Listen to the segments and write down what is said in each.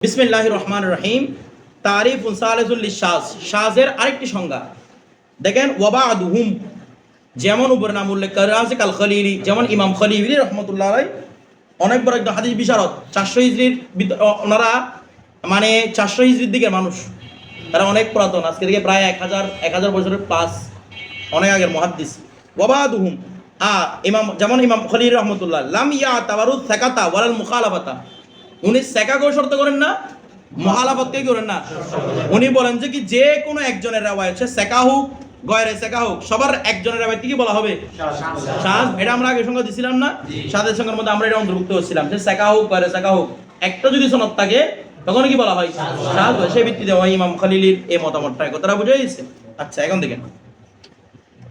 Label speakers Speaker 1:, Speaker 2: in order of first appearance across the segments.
Speaker 1: বিসমিল্লাহির রহমানির রহিম। তারিফুন সালিসুল লিশাজ, শাজের আরেকটি সংজ্ঞা দেখেন। ওয়াবাদুহুম, যেমন উপরে নাম উল্লেখ করা আছে কাল খলিলি, যেমন ইমাম খলিলি রহমতুল্লাহ আলাইহি অনেক বড় একজন হাদিস বিশারদ। 400 হিজরির ওনারা মানে 400 হিজরির দিকের মানুষ, তারা অনেক পুরাতন, আজকে থেকে প্রায় 1000 বছরের প্লাস, অনেক আগের মুহাদ্দিস। ওয়াবাদুহুম ইমাম, যেমন ইমাম খলিলি রহমতুল্লাহ, লাম ইয়াতাবারু সাকাতা ওয়ালাল মুখালাফাতা, উনি সেকাকেও শর্ত করেন না, মুখালাফাতকেও করেন না। উনি বলেন যে কি যে কোনো একজনের রাওয়ায়াত, সে সেকা হোক গয়রে সেকা হোক, সবার একজনের রাওয়ায়াত কি বলা হবে? শাজ। এটা আমরা আগে সংজ্ঞা দিছিলাম না? শাজের সংজ্ঞার মধ্যে আমরা এটা অন্তর্ভুক্ত হচ্ছিলাম যে সেকা হোক গয়রে সেকা হোক, একটা যদি সনদ থাকে তখন কি বলা হয়? শাজ হয়। সেই ভিত্তিতে ওই ইমাম খলিলির এই মতামতটা, কথাটা বুঝে গেছে? আচ্ছা, এখন দেখেন,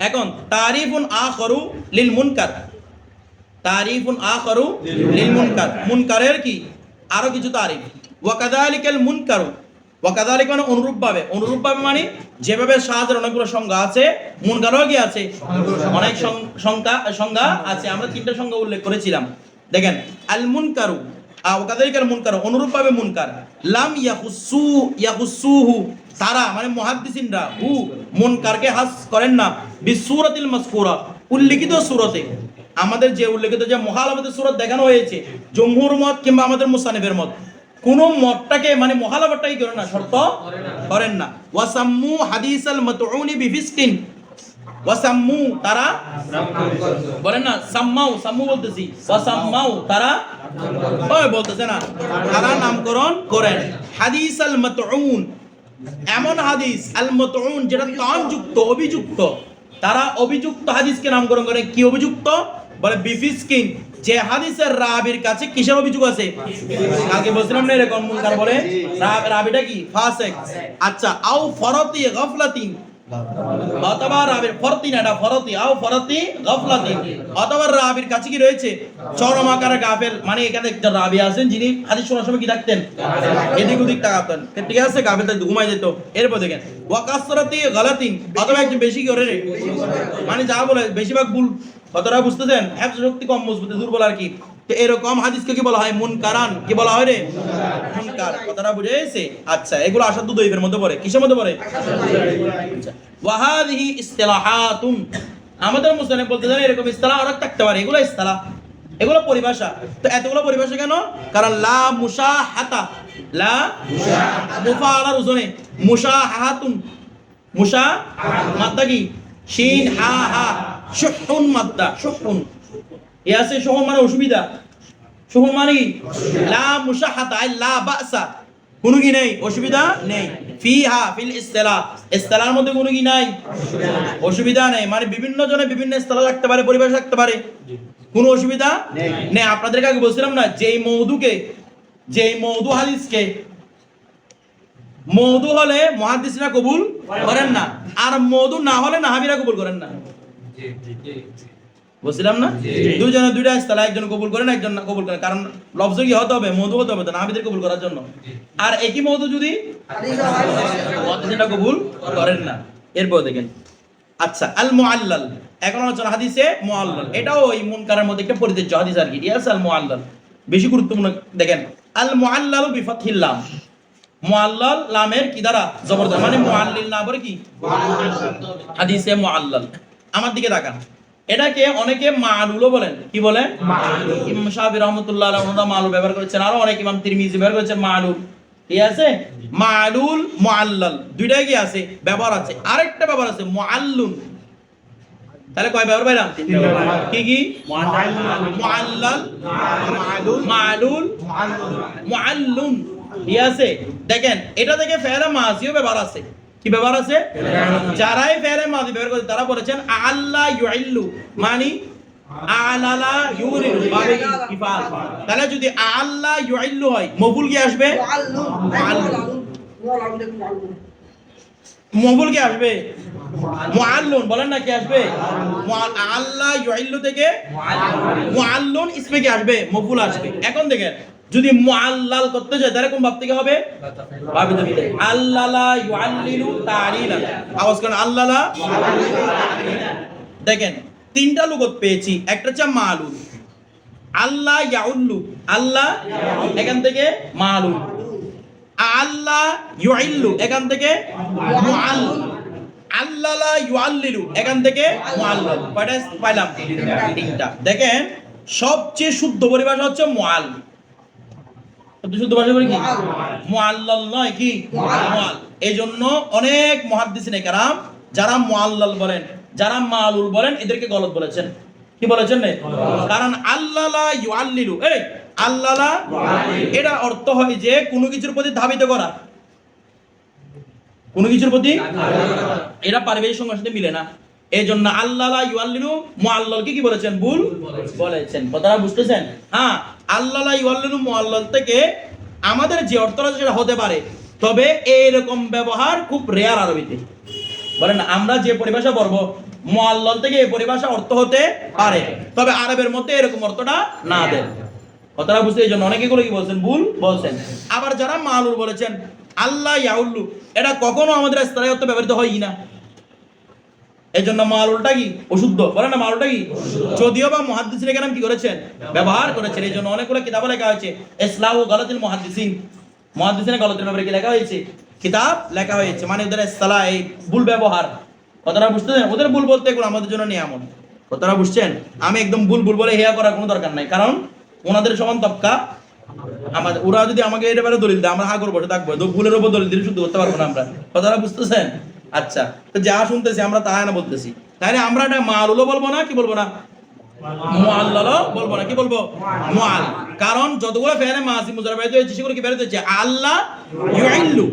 Speaker 1: এখন তারিফুন আখরু লিল মুনকার, তারিফুন আখরু লিল মুনকার, মুনকারের কি আরো কিছু তারিফ। ওয়াকাযালিকাল মুনকারু, ওয়াকাযালিকা মানে অনুরূপভাবে, অনুরূপভাবে মানে যেভাবে শাজের অনেকগুলো সংজ্ঞা আছে, মুনকারও কি আছে অনেক সংজ্ঞা আছে। আমরা তিনটা সংজ্ঞা উল্লেখ করেছিলাম। দেখেন, আল মুনকারু ওয়াকাযালিকাল মুনকারু, অনুরূপভাবে মুনকার, লাম ইয়াখুসুহু, তারা মানে মুহাদ্দিসিনরা হু মুনকারকে হাস করেন না বিসূরাতিল মাযকুরা, উল্লেখিত সূরতে। আমাদের যে উল্লেখিত যে মুখালাফাতের সূরত দেখানো হয়েছে, জমহুর মত কিংবা আমাদের মুসান্নিফের মত, কোন মতটাকে মানে মুখালাফাতটাই করেন না, শর্ত করেন না। ওয়াসাম্মু হাদিসাল মাতউনি বিফিসকিন, ওয়াসাম্মু তারা বলেন না, সাম্মাউ, সাম্মু বলতেছি, ওয়াসাম্মাউ তারা ওই বলতেছে না, তারা নামকরণ করেন হাদিসাল মাতউন, এমন হাদিস আল মাতউন যেটা তানযুক্ত, অভিযুক্ত, তারা অভিযুক্ত হাদিসকে নামকরণ করে। কি অভিযুক্ত? বলে বিফিসকিন, যে হাদিসের রাবির কাছে কিসের অভিযোগ আছে? কালকে বলছিলাম না এরকম মুনকার বলে রাবিটা কি ফাসিক। আচ্ছা, আও ফরতি গাফলাতিন, অথবা রাবির ফরতি না, এটা ফরতি, আও ফরতি গাফলাতিন, অথবা রাবির কাছে কি রয়েছে? চরম আকারে গাফেল, মানে এখানে একটা রাবি আছেন যিনি হাদিস শোনার সময় কি থাকতেন? এদিক ওদিক তাকাতেন, ঠিক আছে, গাফেল তাই ঘুমাই যেত। এরপর দেখেন ওয়া কাসরাতি গালাতিন, অথবা একটু বেশি করে মানে যা বলে বেশিরভাগ ভুল, কতটা বুঝতেছেন? হেফজ শক্তি কম, মজবুত দুর্বল আর কি। তো এরকম হাদিসকে কি বলা হয়? মুনকারান। কি বলা হয় রে? মুনকার। কথাটা বুঝে গেছে? আচ্ছা, এগুলো আসাদু দইফের মধ্যে পড়ে, কিসের মধ্যে পড়ে? আচ্ছা, ওয়া হাযিহি ইসতিলাহাতুন, আমাদের মুসলিম বলতে জানেন এরকম ইসতিলাহ আর থাকতে পারে, এগুলো ইসতিলাহ, এগুলো পরিভাষা। তো এতগুলো পরিভাষা কেন? কারণ লা মুশাহাতা, লা মুফাআলার ওজনে মুশাহাতুন, মুশা মাদ্দা কি শিন হা হা, শুহুন মাদ্দা, শুহুন এ আছে, শুহুন মানে অসুবিধা, শুহুন মানে কি লা মুশাহাতা আই লা বাসা, কোনো কি নেই, অসুবিধা নেই। ফিহা ফিল ইসতিলাহ, ইসতিলাহর মধ্যে কোনো কি নাই, অসুবিধা নেই। মানে বিভিন্ন জনে বিভিন্ন ইসতিলাহ থাকতে পারে, পরিভাষা থাকতে পারে, কোনো অসুবিধা নেই। আপনাদেরকে আগে বলছিলাম না, যেই মওদুকে, যেই মওদু হাদিসকে, মওদু হলে মুহাদ্দিসরা কবুল করেন না, আর মওদু না হলে নাহাবীরা কবুল করেন না। বুঝছিলাম না? দুইজনে দুইটা ইসতিলাহ, একজন কবুল করেন, একজন না কবুল করেন, কারণ লফজ কি হতে হবে? মওদু হতে হবে, তো নাহাবীদের কবুল করার জন্য। আর একই মওদু যদি মুহাদ্দিসরা কবুল করেন না। এরপর দেখেন, আচ্ছা, আল মুআল্লাল, এখন আলোচনা হাদিসে মুআল্লাল, এটাও এই মুনকারের মধ্যে একটা পরিচিত হাদিস আর কি। ঠিক আছে, আল মুআল্লাল বেশি গুরুত্বপূর্ণ। দেখেন, আল মুআল্লালু বিফাতহিল লাম, মুআল্লাল লামের কি দ্বারা জবরদস্ত, মানে মুআল্লিল না বলে কি হাদিসে মুআল্লাল। আমার দিকে তাকান, এটাকে অনেকে মালুলও বলেন। কি বলেন? মালুল। ইমাম শাফি রাহমাতুল্লাহ আলাইহি ওনারা মালুল ব্যবহার করেছেন, আর অনেক ইমাম তিরমিজি ব্যবহার করেছেন মালুল। ঠিক আছে, মালুল মুআল্লাল দুইটাই কি আছে, ব্যবহার আছে। আরেকটা ব্যবহার আছে মুআল্লুন। তাহলে কয় ব্যবহার পাইলাম? কি কি? মুআল্লাল, মালুল, মুআল্লুন। ঠিক আছে, দেখেন এটা থেকে ফেলে মাজিও ব্যবহার আছে। কি ব্যবহার আছে? যারাই ফেলে মাজি ব্যবহার করে তারা বলেছেন আল্লাহ ইউইল্লু, মানে আলালা ইউরিলু, মানে ইফাল। তাহলে যদি আল্লাহ ইউইল্লু হয়, মফুল কি আসবে? মফুল কি আসবে? মুআল্লুন। বলেন না কি আসবে? আল্লাহ ইউইল্লু থেকে মুআল্লুন ইসমে কি আসবে? মফুল আসবে। এখন দেখেন, যদি মুআল্লাল করতে যায় তাহলে কোন ভাব থেকে হবে? ভাবিতে হবে। আল্লালা ইউআল্লিলু তা'লিলান, আওয়াজ করেন, আল্লালা। দেখেন তিনটা লুগত পেয়েছি, একটা হচ্ছে মালুল, আল্লাহ ইয়াউল্লু, আল্লাহ এখান থেকে মালুল, আল্লাহ ইউইল্লু এখান থেকে মুআল, আল্লালা ইউআল্লিলু এখান থেকে মুআল্লাল। কয়টা পাইলাম? তিনটা। দেখেন সবচেয়ে শুদ্ধ পরিভাষা হচ্ছে মুআল। সবচেয়ে শুদ্ধ ভাষা বলি কি? মুআল্লাল নয় কি? মুআল। এইজন্য অনেক মুহাদ্দিসিনে কেরাম যারা মুআল্লাল বলেন, যারা মালুল বলেন, এদেরকে গলত বলেছেন। কি বলেছেন? কারণ আল্লালা ইউআল্লিলু, এই আল্লালা এটা অর্থ হয় যে কোনো কিছুর প্রতি ধাবিত করা, কোনো কিছুর প্রতি, এটা পারিবারিক সংজ্ঞার সাথে মিলে না। এই জন্য আল্লালা ইউআল্লিলু মুআল্লালকে কি বলেছেন? ভুল বলেছেন। কথাটা বুঝতেছেন? হ্যাঁ, আল্লালা ইউআল্লিলু মুআল্লাল থেকে আমাদের যে অর্থটা সেটা হতে পারে, তবে এইরকম ব্যবহার খুব রেয়ার আরবিতে। বলেন আমরা যে পরিভাষা পড়ব, মুআল্লাল থেকে এই পরিভাষা অর্থ হতে পারে, তবে আরবের মধ্যে এরকম অর্থটা না দেন। কথাটা বুঝতে, এই জন্য অনেকে গুলো কি বলছেন? ভুল বলছেন। আবার যারা মালুল বলেছেন, আল্লাহ ইয়াউল্লু, এটা কখনো আমাদের ইসতিলাহি অর্থে ব্যবহৃত হয় না। এই জন্য মালুলটা কি? অশুদ্ধ। বলেন না মালুলটা কি? যদিও বা মুহাদ্দিসিনে কেরাম কি করেছেন? ব্যবহার করেছেন। এই জন্য অনেকগুলো কিতাবে লেখা হয়েছে ইসলাহ ও গালাতিল মুহাদ্দিসিন, মুহাদ্দিসিনের গলতের ব্যাপারে কি লেখা হয়েছে? কিতাব লেখা হয়েছে। মানে ওদের ইসতিলাহ এই ভুল ব্যবহার। কথাটা বুঝতেছেন? ওদের ভুল বলতে এগুলো আমাদের জন্য নিয়ামত। কথাটা বুঝছেন? আমি একদম ভুল ভুল বলে হেয়া করার কোনো দরকার নাই, কারণ ওনাদের সমান তবকা আমাদের। ওরা যদি আমাকে এটা ব্যাপারে দলিল দেয়, আমরা হা করে বসে থাকবো, তো ভুলের উপর দলিল দিয়ে শুদ্ধ করতে পারবো না আমরা। কথাটা বুঝতেছেন? আচ্ছা, তো যা শুনতেছি আমরা তা না বলতেছি, তাহলে আমরা এটা মালুলও বলবো না, কি বলবো না, মুআল্লালও বলবো না, কি বলবো? মুআল। কারণ যতগুলো ফেলে মাসি মুজারা বের হয়েছে সেগুলো কি বের হয়েছে? আল্লাহ ইউইল্লু।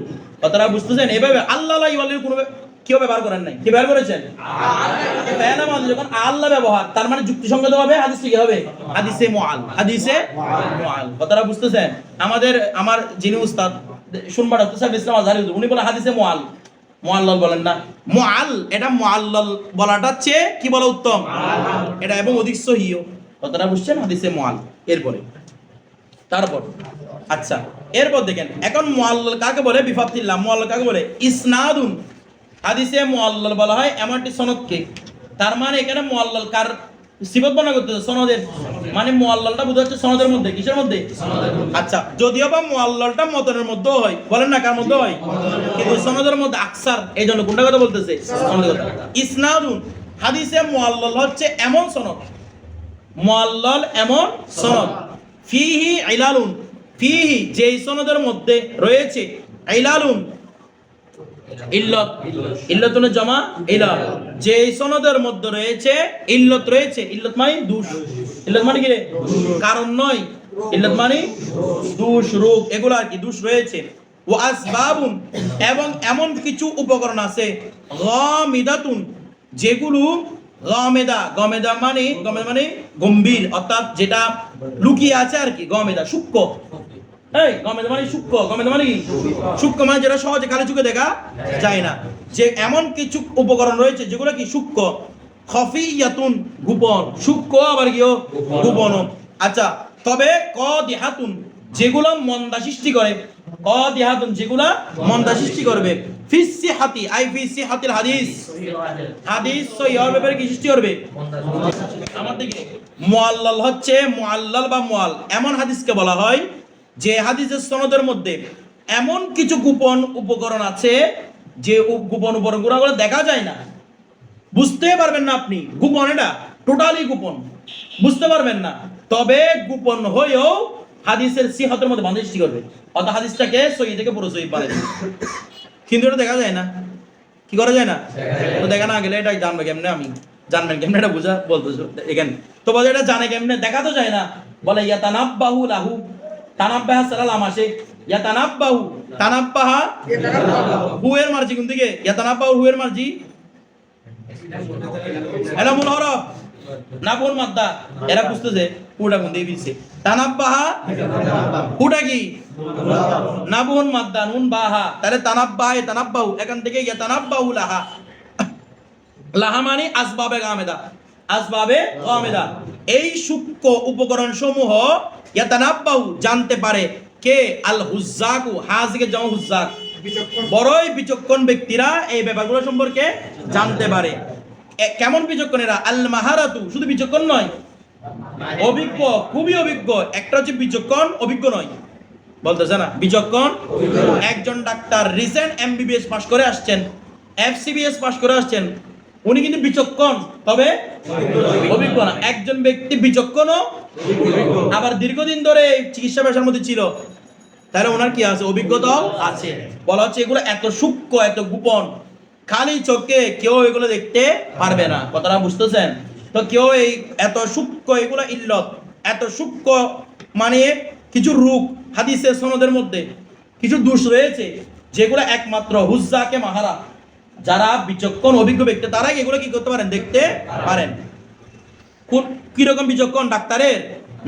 Speaker 1: কথাটা বুঝতেছেন? এইভাবে আল্লাহ ইউইল্লু কোনো কেউ ব্যবহার করেন নাই। কি ব্যবহার করেছেন? ফেলে মাসি যখন আল্লাহ ব্যবহার, তার মানে যুক্তিসঙ্গত হবে, হাদিসে কি হবে? হাদিসে মুআল, হাদিসে মুআল। কথাটা বুঝতেছেন? আমার যিনি উস্তাদ শুনবা ডক্টর সাহেব ইসলাম আজহারি, উনি বলে হাদিসে মুআল, মুআল্লাল বলেন না। মুআল, এটা মুআল্লাল বলাটা চেয়ে কি বলা উত্তম? এটা এবং অধিক সহিহ। কথাটা বুঝছেন? হাদিসে মুআল। এরপরে তারপর আচ্ছা, এরপর দেখেন এখন মুআল্লাল কাকে বলে? বিফাতিল্লাহ। মুআল্লাল কাকে বলে? ইসনাদুন। হাদিসে মুআল্লাল বলা হয় এমন একটি সনদকে। তার মানে এখানে মুআল্লাল কার সিফত বর্ণনা করতেছে? সনদের। মানে মুআল্লালটা বোঝাচ্ছে সনদের মধ্যে। কিসের মধ্যে? আচ্ছা, যদিও বা মুআল্লালটা মতনের মধ্যেও হয়, বলেন না কার মধ্যে হয়, কিন্তু সনদের মধ্যে আকসার। এই জন্য কোনটা কথা বলতেছে? সনদের কথা। ইসনাদুন, হাদিসে মুআল্লাল হচ্ছে এমন সনদ, মুআল্লাল এমন সনদ, ফিহি ইলালুন, ফিহি যেই সনদের মধ্যে রয়েছে, ইলালুন ইল্লত, ইল্লতুন জামা ইলাল, যে সনদের মধ্যে রয়েছে ইল্লত রয়েছে। ইল্লত মানে দোষ। ইল্লত মানে কি? কারণ নয়। ইল্লত মানে দোষ, রোগ, এগুলো আর কি, দোষ রয়েছে। ওয়া আসবাবুন, এবং এমন কিছু উপকরণ আছে, গামিদাতুন, যেগুলো গামেদা, গমেদা মানে গম্ভীর, অর্থাৎ যেটা লুকিয়ে আছে আর কি। গমেদা সূক্ষ্ম, এই গমেদা মানে সূক্ষ্ম, গমেদা মানে কি? সূক্ষ্ম মানে যেটা সহজে খালি চোখে দেখা যায় না। যে এমন কিছু উপকরণ রয়েছে যেগুলো কি সূক্ষ্ম, খফিয়াতুন গোপন, সূক্ষ্ম আবার কি গোপন। আচ্ছা, তবে কদিহাতুন, যেগুলো মন্দা সৃষ্টি করে, কদিহাতুন যেগুলো মন্দা সৃষ্টি করবে, ফিসসিহাতি আই ফিসসিহাতিল হাদিস, হাদিস সহিহর ব্যাপারে কি সৃষ্টি করবে? আমার দিকে মুআল্লাল হচ্ছে মুআল্লাল বা মুআল এমন হাদিসকে বলা হয় যে হাদিসের সনদের মধ্যে এমন কিছু গোপন উপকরণ আছে, যে গোপন উপকরণগুলো দেখা যায় না, বুঝতে পারবেন না আপনি। গোপন, এটা টোটালি গোপন, বুঝতে পারবেন না, তবে গোপন হয়েও হাদিসের সিহতের মধ্যে বাঁধা সৃষ্টি করবে, অর্থাৎ হাদিসটাকে সহিহ থেকে পুরো সহিহ বানাবে। কিন্তু এটা দেখা যায় না। কি করা যায় না? তো দেখা না গেলে এটা জানবে কেমনে? আমি জানবেন কেমনে? এটা বুঝা বলতেছো এখানে তো বলে, এটা জানে কেমনে? দেখা তো যায় না। বলে ইয়াতানাব্বাহু লাহু, তানাব্বাহা সালাম আসে, ইয়াতানাব্বাহু, তানাব্বাহা হুয়ের মার্জি কোন দিকে? ইয়াতানাব্বাহু হুয়ের মার্জি এলা মূল হরফ না বোন মাদ্দা, এরা বুঝতেছে পুরা কোন দিকে দিছে। তানাব্বাহা পুটা কি? না বোন মাদ্দা নুন বাহা, তাহলে তানাব্বাহা তানাব্বাহু, এখান থেকে ইয়াতানাব্বাহু লাহা, লাহা মানে আসবাবে গামেদা, আসবাবে গামেদা। এই সূক্ষ্ম উপকরণ সমূহ ইয়াতানাব্বাহু জানতে পারে কে? আল হুজ্জাকু, হাজিকে জামা হুজ্জাক, বড়ই বিচক্ষণ ব্যক্তিরা এই ব্যাপারগুলো সম্পর্কে জানতে পারে। কেমন বিচক্ষণ এরা? আল মাহারাতু, শুধু বিচক্ষণ নয়, অভিজ্ঞ, খুবই অভিজ্ঞ। একটা হচ্ছে বিচক্ষণ, অভিজ্ঞ নয়। বলতেছে না, বিচক্ষণ। একজন ডাক্তার রিসেন্ট এমবিবিএস পাস করে আসছেন, এফসিবিএস পাস করে আসছেন, উনি কিন্তু বিচক্ষণ, তবে অভিজ্ঞ না। একজন ব্যক্তি বিচক্ষণ আবার দীর্ঘদিন ধরে চিকিৎসা পেশার মধ্যে ছিল, তাহলে ওনার কি আছে? অভিজ্ঞতাও আছে। বলা হচ্ছে এগুলো এত সূক্ষ্ম, এত গোপন, খালি চোখে কেউ এগুলো দেখতে পারবে না। কথাটা বুঝতেছেন তো? কেউ এই এত সূক্ষ্ম, এগুলো ইল্লত, এত সূক্ষ্ম, মানে কিছু রূপ হাদিসের সনদের মধ্যে কিছু দোষ রয়েছে যেগুলো একমাত্র হুজ্জাকে মাহারা, যারা বিচক্ষণ অভিজ্ঞ ব্যক্তি, তারাই এগুলো কি করতে পারেন? দেখতে পারেন। কিরকম বিচক্ষণ? ডাক্তারের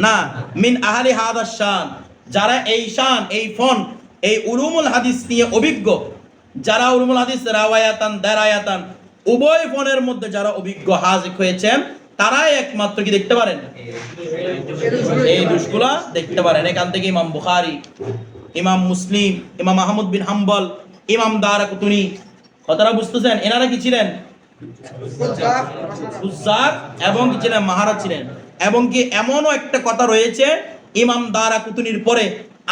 Speaker 1: না, মিন আহলি হাদাস শান, যারা এই শান, এই ফন, এই উলুমুল হাদিস নিয়ে অভিজ্ঞ, যারা উলুমুল হাদিস রাওয়ায়াতান দারায়াতান উভয় ফনের মধ্যে যারা অভিজ্ঞ হাজিক হয়েছেন, তারাই একমাত্র কি দেখতে পারেন? এই দোষগুলা দেখতে পারেন। এখান থেকে ইমাম বুখারী, ইমাম মুসলিম, ইমাম আহমদ বিন হাম্বল, ইমাম দারাকুতুনি, কথাটা বুঝতেছেন? এনারা কি ছিলেন? হুজ্জাক, এবং কি ছিলেন? মাহারা ছিলেন। এবং কি এমনও একটা কথা রয়েছে, ইমাম দারাকুতুনির পরে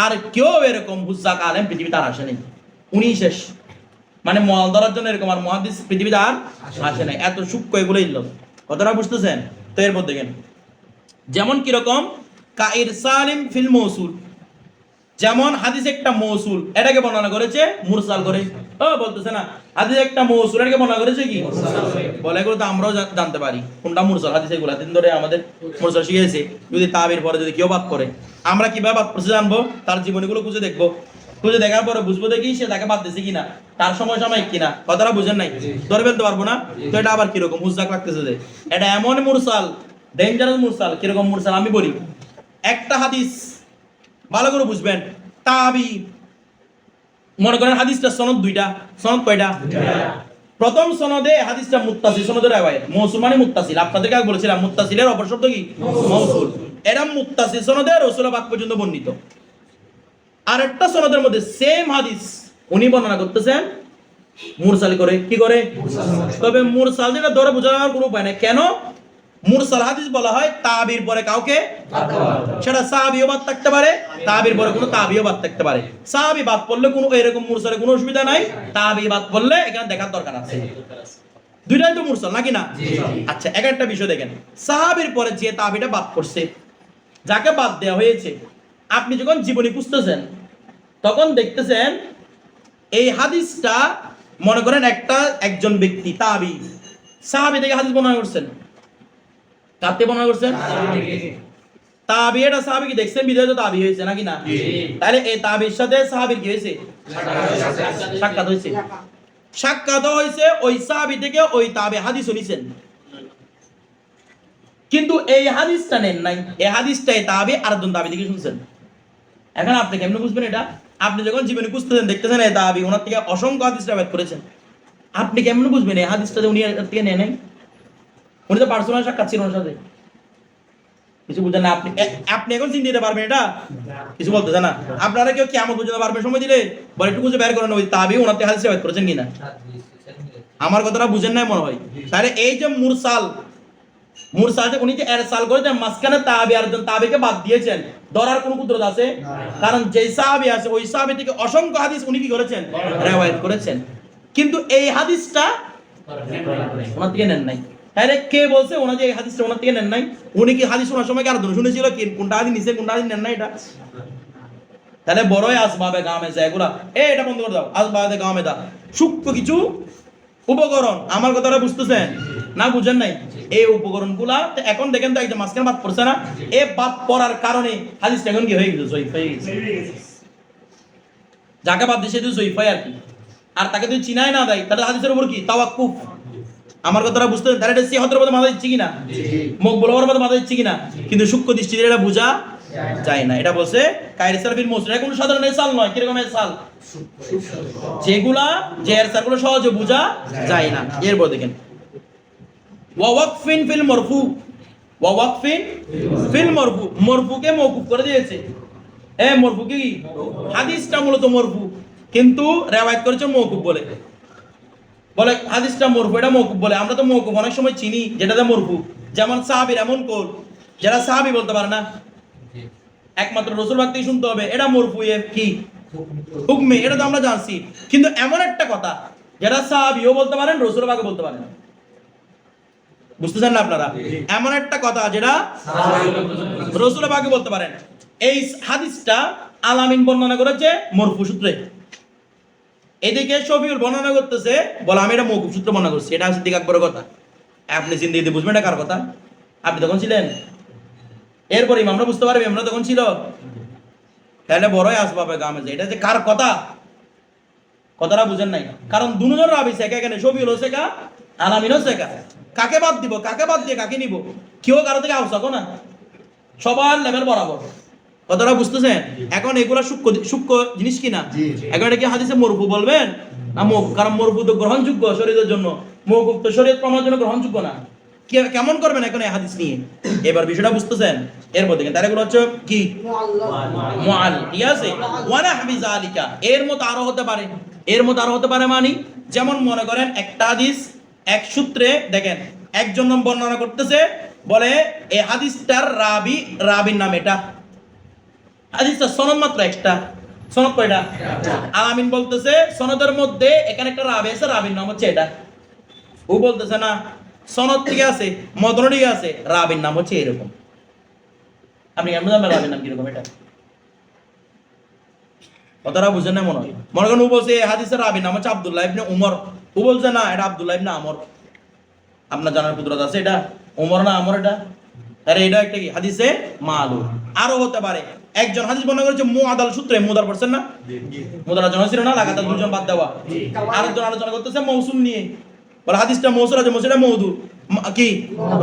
Speaker 1: আর কেউ এরকম হুজ্জাক আলেম পৃথিবীতে আর আসেনি, উনি শেষ। মানে মল ধরার জন্য এরকম আর মুহাদ্দিস পৃথিবীতে আর আসে নাই। এত সূক্ষ্ম এগুলো ইল্ল, কথাটা বুঝতেছেন তো? এরপর দেখেন যেমন কিরকম কাইরসালিম ফিল মৌসুল, যেমন হাদিস একটা মৌসুল, এটাকে বর্ণনা করেছে মুরসাল করে। ও বলতেছে না, হাদিস একটা মৌসুল, এটাকে বর্ণনা করেছে কি? বলে এগুলো তো আমরাও জানতে পারি কোনটা মুরসাল হাদিস। এগুলো দিন ধরে আমাদের মুরসাল শিখেছে। যদি তাবির পরে যদি কেউ বাদ করে, আমরা কিভাবে বাদ করছে জানবো? তার জীবনীগুলো খুঁজে দেখবো, খুঁজে দেখার পরে বুঝবো দেখি সে তাকে বাদ দিছে কিনা, তার সময় সাময়িক কিনা। কথাটা বুঝেন নাই? ধরে ফেলতে পারবো না তো? এটা আবার কিরকম হুজ্জাক লাগতেছে যে এটা এমন মুরসাল, ডেঞ্জারাস মুরসাল। কিরকম মুরসাল আমি বলি, একটা হাদিস ভালো করে বুঝবেন। তাবি, মনে করেন হাদিসটা সনদ দুইটা, সনদ কয়টা? প্রথম সনদে হাদিসটা মুত্তাসিল সনদের রাওয়ায়াত, মৌসুল মানে মুত্তাসিল। আপনাদেরকে আগে বলেছিলাম মুত্তাসিলের অপর শব্দ কি? মৌসুল। এটা মুত্তাসিল সনদে রাসূলের বাক্য পর্যন্ত বর্ণিত। আরেকটা সনদের মধ্যে সেম হাদিস উনি বর্ণনা করতেছেন মুরসাল করে। কি করে? তবে মুরসাল যেটা ধরে বোঝানোর কোনো উপায় নেই। কেন মুরসাল হাদিস বলা হয়? তাবির পরে কাউকে, সেটা সাহাবীও বাদ থাকতে পারে, তাবির পরে কোনো তাবিও বাদ থাকতে পারে। সাহাবী বাদ পড়লে কোনো এরকম মুরসালে কোনো অসুবিধা নাই, তাবি বাদ পড়লে এখানে দেখার দরকার আছে। দুইটাই তো মুরসাল নাকি না? আচ্ছা, একটা বিষয় দেখেন, সাহাবীর পরে যে তাবিটা বাদ করছে, যাকে বাদ দেওয়া হয়েছে, আপনি যখন জীবনী খুঁজতেছেন তখন দেখতেছেন এই হাদিসটা, মনে করেন একজন ব্যক্তি তাবি, সাহাবী থেকে হাদিস বর্ণনা করছেন, কাতে বর্ণনা করছেন? তাবি। এটা সাহাবী কি দেখছেন বিধায় তো তাবি হয়েছে নাকি না? তাহলে এই তাবির সাথে সাহাবীর কি হয়েছে? সাক্ষাৎ হয়েছে। সাক্ষাৎ হয়েছে, ওই সাহাবী থেকে ওই তাবি হাদিস শুনেছেন, কিন্তু এই হাদিসটা নেন নাই। এই হাদিসটাই তাবি আরেকজন তাবি থেকে শুনছেন। এখন আপনি কেমনে বুঝবেন এটা? আপনি যখন জীবনে খুঁজতেছেন দেখতেছেন এই তাবি ওনার থেকে অসংখ্য হাদিস রিওয়ায়াত করেছেন, আপনি কেমনে বুঝবেন এই হাদিসটা যে উনি এর থেকে নেন নাই? উনি তো পার্সোনাল সাক্ষাৎ ছিল ওনার সাথে। কিছু বুঝেন না আপনি? আপনি এখন চিন্তা দিতে পারবেন এটা? কিছু বলতেছে না। আপনারা কেউ কিয়ামত পর্যন্ত পারবেন সময় দিলে? বলে একটু খুঁজে বের করেন ওই তাবি ওনার থেকে হাদিস রিওয়ায়াত করেছেন কিনা। আমার কথাটা বুঝেন নাই মনে হয়। তাহলে এই যে মুরসাল, মুরসাল যে উনি যে এরসাল করেছেন, মাঝখানে তাবি আরেকজন তাবিকে বাদ দিয়েছেন, ধরার কোনো কুদরত আছে? কারণ যে সাহাবী আছে ওই সাহাবী থেকে অসংখ্য হাদিস উনি কি করেছেন? রিওয়ায়াত করেছেন, কিন্তু এই হাদিসটা ওনার থেকে নেন নাই। তাহলে কে বলছে ওনার যে এই হাদিসটা ওনার থেকে নেন নাই? উনি কি হাদিস শোনার সময় কি আর শুনেছিল কি কোনটা হাদিস নিছে কোনটা হাদিস নেন নাই? এটা তাহলে বড়ই আসবাবে গামে যায় এগুলা। এটা বন্ধ করে দাও, আসবাবে গামে দা সূক্ষ্ম কিছু উপকরণ। আমার কথাটা বুঝতেছেন না? বুঝেন নাই? এই উপকরণগুলা এখন দেখেন তো একদম মাঝখানে বাদ পড়ছে না? এই বাদ পড়ার কারণে হাদিসটা এখন কি হয়ে গেছে? জয়ীফ হয়ে গেছে। যাকে বাদ দিয়েছে তো জয়ীফ হয় আর কি। আর তাকে যদি চিনাই না দেয় তাহলে হাদিসের উপর কি তাওয়াক্কুফ। আমার কথাটা বুঝতেছেন? তাহলে এটা সিহতের মধ্যে মাথা দিচ্ছে কিনা, মুখ বলবার মধ্যে মাথা দিচ্ছে কিনা, কিন্তু সূক্ষ্ম দৃষ্টিতে এটা বোঝা যায় না। এটা বলছে কাইরসাল ফিল মৌসুল, এটা কোনো সাধারণ এরসাল নয়। কিরকম এরসাল? যেগুলা যে এরসালগুলো সহজে বোঝা যায় না। এরপর দেখেন ওয়া ওয়াকফিন ফিল মারফু, ওয়া ওয়াকফিন ফিল মারফু, মারফুকে মওকুফ করে দিয়েছে। মারফু কি? হাদিসটা মূলত মারফু, কিন্তু রিওয়ায়াত করেছে মওকুফ বলে। বলে হাদিসটা মারফু, এটা মওকুফ বলে। আমরা তো মওকুফ অনেক সময় চিনি যেটাতে মারফু, যেমন সাহাবীর এমন কল যেটা সাহাবী বলতে পারে না। একমাত্র রাসূল পাক থেকে শুনতে হবে, এটা মরফুয়ে কি হুকমে, এটা তো আমরা জানছি। কিন্তু এমন একটা কথা যেটা সাহাবীও বলতে পারেন, রাসূল পাকও বলতে পারেন, বুঝতেছেন না আপনারা? এমন একটা কথা যেটা রাসূল পাকও বলতে পারেন। এই হাদিসটা আলামিন বর্ণনা করেছে মরফু সূত্রে, এদিকে শফিউল বর্ণনা করতেছে বলে আমি এটা মওকুফ সূত্রে বর্ণনা করছি। এটা সিদ্দিক আকবরের কথা, আপনি জিন্দিগিতে বুঝবেন এটা কার কথা? আপনি তখন ছিলেন, এরপর ইমামরা বুঝতে পারবে আমরা তখন ছিল, তাহলে বড়ই আসবাবে গামে যে এটা যে কার কথা, কথাটা বুঝেন নাই। কারণ দুজন রাবি শেখা, এখানে শফিউল শেখা, আলামিনও শেখা। কাকে বাদ দিব, কাকে বাদ দিয়ে কাকে নিব? কেউ কারো থেকে আউসাকো না, সবার লেভেল বরাবর। কথাটা বুঝতেছেন? এখন এগুলা সূক্ষ্ম সূক্ষ্ম জিনিস কিনা। এখন এটা কি হাদিসে মরফু বলবেন না মওকুফ? কারণ মরফু তো গ্রহণযোগ্য শরীয়তের জন্য, মওকুফ তো শরীয়ত প্রমাণের জন্য গ্রহণযোগ্য না। কেমন করবেন এখন এই হাদিস নিয়ে? এবার বিষয়টা বুঝতেছেন? এরপর দেখেন তার এগুলো হচ্ছে কি মুআল, ঠিক আছে? ওয়ানা হাবিজা আলিকা, এর মত আরো হতে পারে, এর মত আরো হতে পারে মানে যেমন মনে করেন একটা হাদিস এক সূত্রে দেখেন একজন বর্ণনা করতেছে, বলে এই হাদিসটার রাবির নাম এটা, হাদিসটা সনদ মাত্র একটা, সনদ কয়টা? আলামিন বলতেছে সনদের মধ্যে এখানে একটা রাবি আছে, রাবির নাম হচ্ছে এটা। ও বলতেছে না সনদ ঠিক আছে, মতন ঠিক আছে, রাবির নাম হচ্ছে এরকম। আপনি কেমন জানবেন রাবির নাম কিরকম? এটা কথাটা বুঝেন না মনে হয়। মনে করেন ও বলছে হাদিসের রাবির নাম হচ্ছে আব্দুল্লাহ ইবনে উমর, ও বলছে না এটা আব্দুল্লাহ ইবনে আমর। আপনার জানার কুদরত আছে এটা উমর না আমর? এটা আরে এটা একটা কি হাদিসে মালুম। আরো হতে পারে একজন হাদিস বর্ণনা করেছে মুআদাল সূত্রে, মুদার পড়ছেন না? মুদার আলোচনা ছিল না, লাগাতার দুজন বাদ দেওয়া। আরেকজন আলোচনা করতেছে মৌসুল নিয়ে, বলে হাদিসটা মৌসুল আছে, মৌসুলটা মওদু কি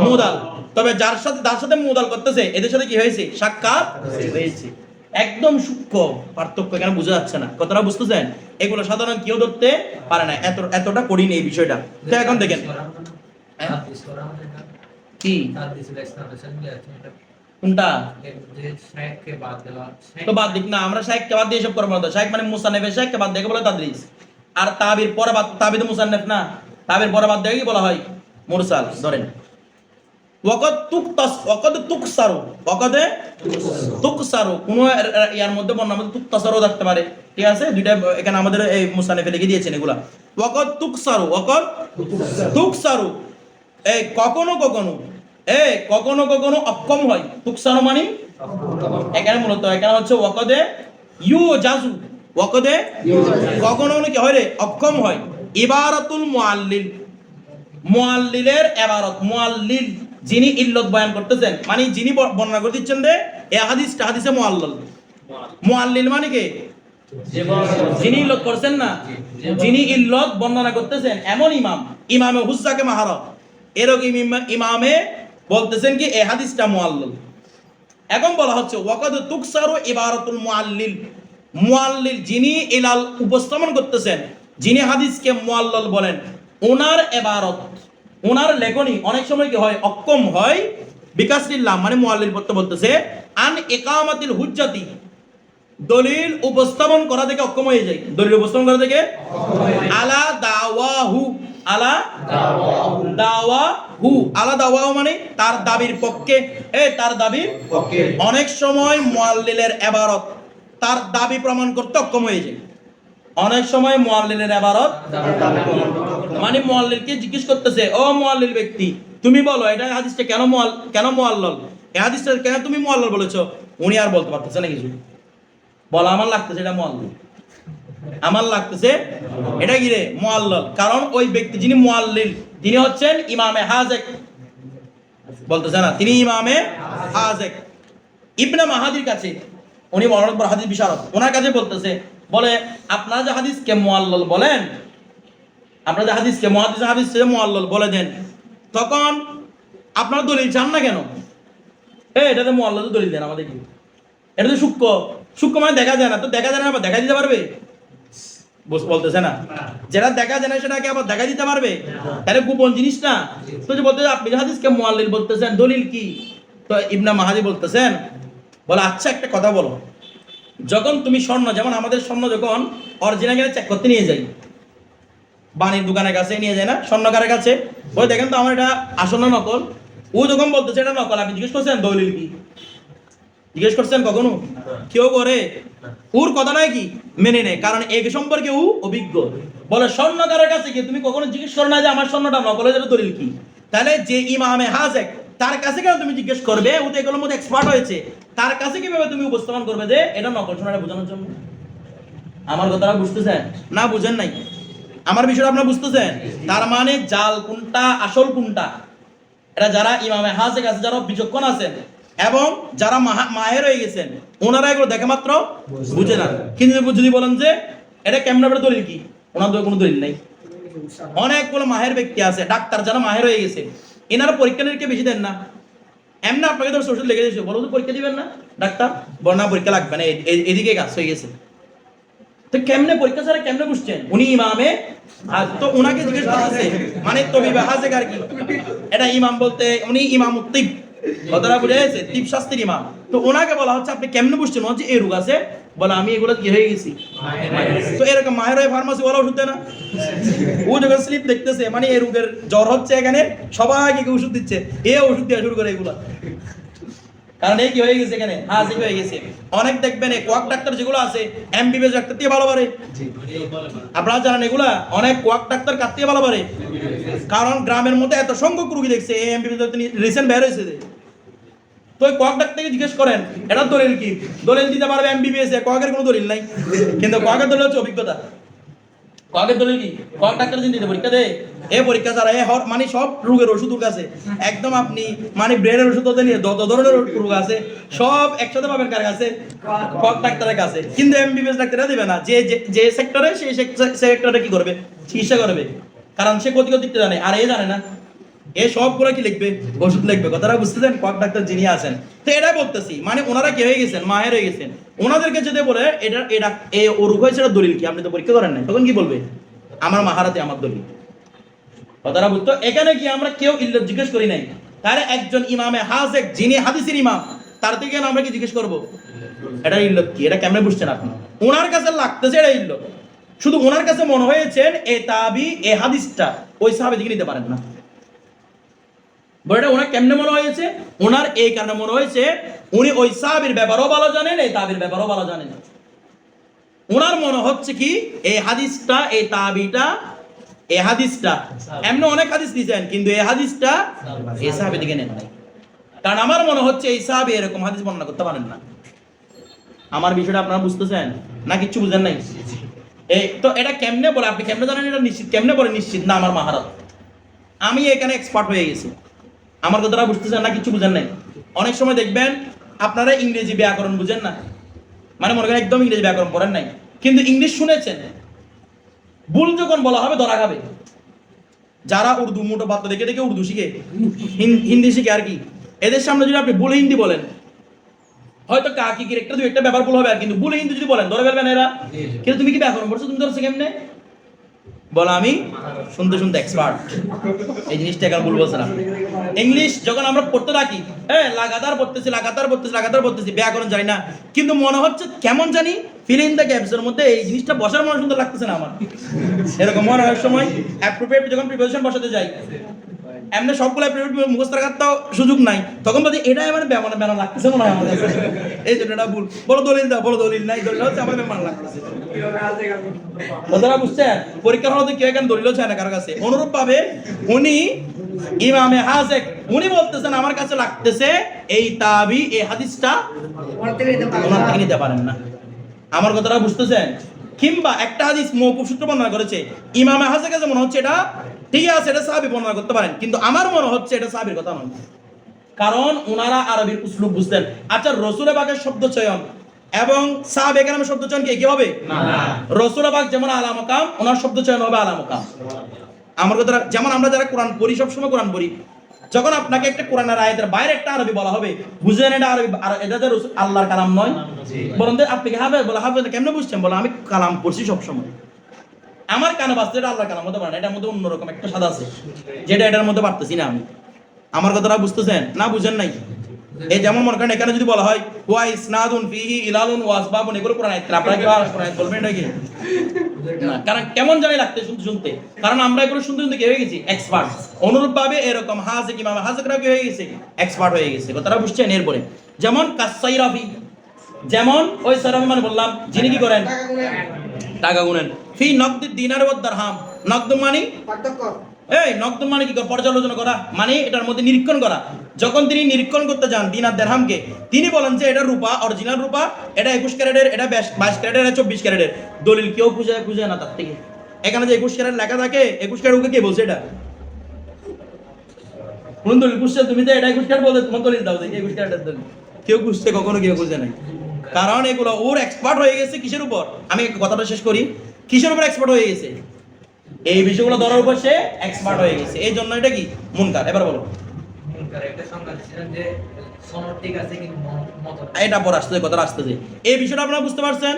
Speaker 1: মুদাল। তবে যার সাথে মুদাল করতেছে এদের সাথে কি হয়েছে? সাক্ষাৎ হয়েছে। একদম সূক্ষ্ম পার্থক্য এখানে বোঝা যাচ্ছে না, কথাটা বুঝতেছেন? এগুলো সাধারণ কেউ ধরতে পারে না, এতটা কঠিন এই বিষয়টা। তো এখন দেখেন কি কোনটা তো বাদ দিক না, আমরা শাইখকে বাদ দিয়ে এসব করবো না। শাইখ মানে মুসান্নেফের শাইখকে বাদ দিয়ে বলে তাদরিস, আর তাবির পরে বাদ, তাবিদ মুসান্নেফ না, তাবির পরে বাদ দিয়ে কি বলা হয়? মুরসাল। ধরেন ওয়াকাদ তুকসারু কোন ইয়ার মধ্যে বর্ণনার মধ্যে তুকতাসারও থাকতে পারে, ঠিক আছে? দুইটা এখানে আমাদের এই মুসান্নেফে লিখে দিয়েছেন এগুলা। ওয়াকাদ তুকসারু এই কখনো কখনো অক্ষম হয়। তুকসারু মানে এখানে মূলত এখানে হচ্ছে ওয়াকাদে ইউজাজু, ওয়াকাদে কখনো কি হয় রে? অক্ষম হয়। ইবারাতুল মুআল্লিলের ইবারত, মুআল্লিল যিনি ইল্লত বয়ান করতেছেন, মানে যিনি বর্ণনা করে দিচ্ছেন যে এই হাদিসটা হাদিসে মুআল্লাল। মুআল্লিল মানে কি? যিনি ইল্লত করছেন না, যিনি ইল্লত বর্ণনা করতেছেন, এমন ইমামে হুজ্জাকে মাহারত, এরকম ইমামে বলতেছেন কি এই হাদিসটা মুআল্লাল। এখন বলা হচ্ছে ওয়াকাদ তুকসারু ইবারাতুল মুআল্লিল যিনি ইলাল উপস্থাপন করতেছেন, যিনি হাদিসকে মুআল্লাল বলেন, ওনার ইবারত, ওনার লেখনী অনেক সময় কি হয়? অক্ষম হয়। বিকাশিল্লাহ মানে মুআল্লিল বলতেছে আন ইকামাতিল হুজ্জাতি, দলিল উপস্থাপন করা থেকে অক্ষম হয়ে যায়, দলিল উপস্থাপন করা থেকে আলা দাওয়াহু, আলা দাওয়াহু মানে তার দাবির পক্ষে, তার দাবির পক্ষে। অনেক সময় মুআল্লিলের ইবারত তার দাবি প্রমাণ করতে অক্ষম হয়ে যায়। অনেক সময় মুআল্লিলের ইবারত মানে মুআল্লিলকে জিজ্ঞেস করতেছে, ও মুআল্লিল ব্যক্তি তুমি বলো এটা হাদিসটা কেন মুআল্লাল, এই হাদিসটা কেন তুমি মুআল্লাল বলেছো? উনি আর বলতে পারতেছে না কিছু, বলা আমার লাগতেছে এটা মুআল্লাল, আমার লাগতেছে এটা কি রে মুআল্লাল। কারণ ওই ব্যক্তি যিনি মুআল্লিল তিনি হচ্ছেন ইমামে হাজেক, বলতেছে না তিনি ইমামে হাজেক ইবনে মাহাদির কাছে, উনি মরণত হাদিস বিশারদ, ওনার কাছে বলতেছে, বলে আপনারা যে হাদিসকে মুআল্লাল বলেন, আপনারা যে হাদিসকে মুআল্লাল বলে দেন, তখন আপনারা দলিল চান না কেন? এটাতে মুআল্লাল দলিল দেন আমাদের কি? এটা তো সূক্ষ্ম মানে দেখা যায় না, তো দেখা যায় না আবার দেখা দিতে পারবে? বলতেছে না যেটা দেখা যায় না সেটাকে আবার দেখা দিতে পারবে? তাহলে গোপন জিনিস না। তো যে বলতে আপনি হাদিসকে মুআল্লিল বলতেছেন, দলিল কি? তো ইবনে মাহাদি বলতেছেন, বলে আচ্ছা একটা কথা বলো, যখন তুমি স্বর্ণ, যেমন আমাদের স্বর্ণ যখন অরিজিনাল চেক করতে নিয়ে যাই, বাণীর দোকানের কাছে নিয়ে যায় না, স্বর্ণকারের কাছে, ওই দেখেন তো আমার এটা আসল না নকল? ও যখন বলতেছে এটা নকল, আপনি জিজ্ঞেস করছেন দলিল কি? জিজ্ঞেস করছেন কখনো? কেউ করে? ওর কথাটাই কি মেনে নেয়, কারণ এই সম্পর্কে ও অভিজ্ঞ। বলে স্বর্ণকারের কাছে কি তুমি কখনো জিজ্ঞেস করো না যে আমার স্বর্ণটা নকলের দলিল কি? তাহলে যে ইমামে হাজেক তার কাছে কেন তুমি জিজ্ঞেস করবে? ও তো এগুলোর মধ্যে এক্সপার্ট হয়েছে, তার কাছে কিভাবে তুমি উপস্থাপন করবে যে এটা নকল সোনাটা বোঝানোর জন্য? আমার কথাটা বুঝতেছেন না? বুঝেন নাই আমার বিষয়টা? আপনারা বুঝতেছেন? তার মানে জাল কোনটা আসল কোনটা, এটা যারা ইমামে হাজেক আছে, যারা বিচক্ষণ আছেন এবং যারা মাহের হয়ে গেছেন, ওনারা এগুলো দেখে মাত্র বুঝে না। কিন্তু যদি বলেন যে এটা কেমন দলিল কি, ওনাদের কোনো দলিল নাই। অনেকগুলো মাহের ব্যক্তি আছে, ডাক্তার যারা মাহের হয়ে গেছে, এনারা পরীক্ষা নিরীক্ষা বেশি দেন না। এমনি আপনাকে ধর ওষুধ লেগে দিয়েছে, বলো তো পরীক্ষা দিবেন না? ডাক্তার বল না পরীক্ষা লাগবে না, এদিকে কাজ হয়ে গেছে। তো কেমনে পরীক্ষা ছাড়া কেমনে বুঝছেন? উনি ইমামে তো ওনাকে জিজ্ঞেস করতেছে, মানে তবিবে হাজেক আর কি, এটা ইমাম বলতে উনি ইমাম তিব, কথাটা বুঝে গেছে, তিব শাস্ত্রীর ইমাম। তো ওনাকে বলা হচ্ছে আপনি কেমনে বুঝছেন যে এই রোগ আছে? বলে আমি এগুলো কি হয়ে গেছি। তো এরকম মায়ের হয়ে ফার্মাসি বলা ওষুধ দেয় না? ও যখন স্লিপ দেখতেছে মানে এই রোগের জ্বর হচ্ছে, এখানে সবাইকে ওষুধ দিচ্ছে, এ ওষুধ দেওয়া শুরু করে এগুলা, কারণ এই কি হয়ে গেছে এখানে হাজিক হয়ে গেছে। অনেক দেখবেন এই কোয়াক ডাক্তার যেগুলো আছে, এমবিবিএস ডাক্তার দিয়ে ভালো পারে। আপনারা জানেন এগুলা অনেক কোয়াক ডাক্তার কাটতে ভালো পারে, কারণ গ্রামের মধ্যে এত সংখ্যক রোগী দেখছে, এই এমবিবিএস রিসেন্ট বের হয়েছে। তো ওই কোয়াক ডাক্তারকে জিজ্ঞেস করেন এটা দলিল কি? দলিল দিতে পারবে এমবিবিএস এ, কোয়াকের কোনো দলিল নাই। কিন্তু কোয়াকের দলিল হচ্ছে অভিজ্ঞতা। কোয়াকের দলিল কি? কোয়াক ডাক্তার দিতে পরীক্ষা দেয়, এ পরীক্ষা ছাড়া এ মানে সব রোগের ওষুধ ওর কাছে, একদম আপনি মানে ব্রেনের ওষুধ ওদের নিয়ে যত ধরনের রোগ আছে সব একসাথে পাবেন কার কাছে? কোয়াক ডাক্তারের কাছে। কিন্তু এমবিবিএস ডাক্তাররা দিবে না, যে যে সেক্টরে সেই সেক্টরে কি করবে? চিকিৎসা করবে, কারণ সে ক্ষতিকর দিকটা জানে, আর এ জানে না। এ সবগুলো কি লিখবে? ওষুধ লিখবে। কথাটা বুঝতেছেন? কোয়াক ডাক্তার যিনি আছেন, তো এটাই বলতেছি, মানে ওনারা কি হয়ে গেছেন? মায়ের হয়ে গেছেন। ওনাদেরকে যদি বলে এটা এটা ও রোগ হয়েছে, এটা দলিল কি? আপনি তো পরীক্ষা করেন নাই, তখন কি বলবে? আমার মাহারাতে আমার দলিল। কথাটা বুঝতো? এখানে কি আমরা কেউ ইল্লত জিজ্ঞেস করি নাই? তাহলে একজন ইমামে হাজেক যিনি হাদিসের ইমাম, তার থেকে আমরা কি জিজ্ঞেস করবো এটা ইল্লত কি? এটা কেমনে বুঝছেন আপনি? ওনার কাছে লাগতেছে এটা ইল্লত, শুধু ওনার কাছে মনে হয়েছেন এ তাবি এ হাদিসটা ওই সাহাবী থেকে নিতে পারেন না। বড়টা ওনার কেমনে মনে হয়েছে? ওনার এই কারণে মনে হয়েছে উনি ওই সাহাবীর ব্যাপারও ভালো জানেন, এই তাবির ব্যাপারও ভালো জানেন। ওনার মনে হচ্ছে কি এই হাদিসটা, এই তাবিটা, এই হাদিসটা এমনি অনেক হাদিস দিয়েছেন, কিন্তু এই হাদিসটা এই সাহাবী থেকে নেন নাই, কারণ আমার মনে হচ্ছে এই সাহাবী এরকম হাদিস বর্ণনা করতে পারেন না। আমার বিষয়টা আপনারা বুঝতেছেন না? কিচ্ছু বুঝেন নাই? এই তো এটা কেমনে বলে? আপনি কেমনে জানেন এটা নিশ্চিত? কেমনে বলে নিশ্চিত? না আমার মাহারাত, আমি এখানে এক্সপার্ট হয়ে গেছি। আমার কথাটা বুঝতেছেন না? কিছু বুঝেন নাই? অনেক সময় দেখবেন আপনারা ইংরেজি ব্যাকরণ বুঝেন না, মানে মনে করেন একদম ইংরেজি ব্যাকরণ পড়েন নাই, কিন্তু ইংলিশ শুনেছেন, ভুল যখন বলা হবে ধরা খাবে। যারা উর্দু মোটো বাচ্চা দেখে দেখে উর্দু শিখে, হিন্দি শিখে আর কি, এদের সামনে যদি আপনি ভুল হিন্দি বলেন, হয়তো কাকি কি একটা দুই একটা ব্যাপার ভুল হবে, আর কিন্তু ভুল হিন্দি যদি বলেন ধরে ফেলবেন এরা। কিন্তু তুমি কি ব্যাকরণ পড়ছো? তুমি ধরছো কেমনে? বলো আমি শুনতে শুনতে এক্সপার্ট। এই জিনিসটা এখন ভুল বলছে না। ইংলিশ যখন আমরা পড়তে থাকি, হ্যাঁ লাগাতার পড়তেছি লাগাতার পড়তেছি লাগাতার পড়তেছি, ব্যাকরণ জানি না, কিন্তু মনে হচ্ছে কেমন জানি ফিল ইন দ্য গ্যাপস এর মধ্যে এই জিনিসটা বসার মনে সুন্দর লাগতেছে না আমার, এরকম মনে হয় সময়। অ্যাপ্রোপ্রিয়েট যখন প্রিপারেশন বসাতে যাই, এমনি সবগুলো অ্যাপ্রোপ্রিয়েট মুখস্থ রাখার তো সুযোগ নাই, তখন বলছি এটা মানে বেমানা বেমানা লাগতেছে মনে হয় আমার কাছে, এই জন্য এটা ভুল। বলো দলিল দাও, বলো দলিল নাই, দলিল হচ্ছে আমার বেমানা লাগতেছে। কথাটা বুঝছেন? পরীক্ষার হলে কেউ এখানে দলিল চায় না কারো কাছে। অনুরূপ ভাবে উনি ইমামে হাজেক, উনি বলতেছেন আমার কাছে লাগতেছে এই তাবি এই হাদিসটা ওনার থেকে নিতে পারেন না। আমার কথাটা বুঝতেছেন? কিংবা একটা হাদিস মওকুফ সূত্র বর্ণনা করেছে, ইমামে হাজেক কাছে মনে হচ্ছে এটা ঠিক আছে, এটা সাহাবী বর্ণনা করতে পারেন, কিন্তু আমার মনে হচ্ছে এটা সাহাবীর কথা নয়, কারণ ওনারা আরবির উসলুব বুঝতেন। আচ্ছা রসুল পাকের শব্দ চয়ন এবং সাহাবে কেরামের শব্দ চয়ন কি একই হবে? না। রসুল পাক যেমন আলা মাকাম, ওনার শব্দ চয়ন হবে আলা মাকাম। আমার কথা যেমন আমরা যারা কোরআন পড়ি, সবসময় কোরআন পড়ি, যখন আপনাকে একটা কোরআনের আয়াতের বাইরে একটা আরবি বলা হবে, বুঝেন এটা আরবি, আর এটা যে আল্লাহর কালাম নয়, বলেন আপনি কি হাফেজ? বলে হাফেজ কেমনে বুঝছেন? বলে আমি কালাম পড়ছি সবসময়, আমার কানে বাজতে এটা আল্লাহর কালাম হতে পারে না, এটার মধ্যে অন্যরকম একটা স্বাদ আছে যেটা এটার মধ্যে পারতেছি না আমি। আমার কথাটা বুঝতেছেন না? বুঝেন নাই? এই যেমন মনে করেন এখানে যদি বলা হয় ওয়া ইসনাদুন ফিহি ইলালুন ওয়া আসবাবুন, এগুলো কোরআন আয়াত, আপনারা কি কোরআন আয়াত বলবেন নাকি? না, কারণ কেমন জানি লাগতে শুনতে শুনতে, কারণ আমরা এগুলো শুনতে শুনতে কি হয়ে গেছি? এক্সপার্ট। অনুরূপ ভাবে এরকম হাজেক ইমাম হাজেকরা কি হয়ে গেছে? এক্সপার্ট হয়ে গেছে। কথাটা বুঝছেন? এরপরে যেমন কাসাইরাফি, যেমন ওই সাইরাফি মানে বললাম যিনি কি করেন টাকা গুনেন। ফি নকদি দিনার ওয়াদ দিরহাম, নকদ মানে নকদ মানে কি পর্যালোচনা করা, মানে এটার মধ্যে নিরীক্ষণ করা। যখন তিনি নিরীক্ষণ করতে যান দিনার দিরহামকে, তিনি বলেন যে এটা রূপা, অরিজিনাল রূপা, এটা 21 ক্যারেটের, এটা 22 ক্যারেটের, এটা 24 ক্যারেটের। দলিল কেউ খুঁজে না তার থেকে। এখানে যে 21 ক্যারেট লেখা থাকে, 21 ক্যারেট কে বলছে এটা? কোন দলিল খুঁজছে? তুমি তো এটা 21 ক্যারেট বলতে তোমার দলিল দাও, দেখি 21 ক্যারেটের দলিল। কেউ খুঁজছে কখনো? কেউ খুঁজে নাই। কারণ এগুলো ওর এক্সপার্ট হয়ে গেছে কিসের উপর? আমি কথাটা শেষ করি। কিসের উপর এক্সপার্ট হয়ে গেছে? এই বিষয়গুলো ধরার উপর সে এক্সপার্ট হয়ে গেছে। এই জন্য এটা কি মুনকার। এবার বলো। মুনকার একটা সংজ্ঞা দিছিলেন যে সনদ ঠিক আছে কিন্তু মত, এটা পর আসছে, কথাটা আসতেছে। এই বিষয়টা আপনারা বুঝতে পারছেন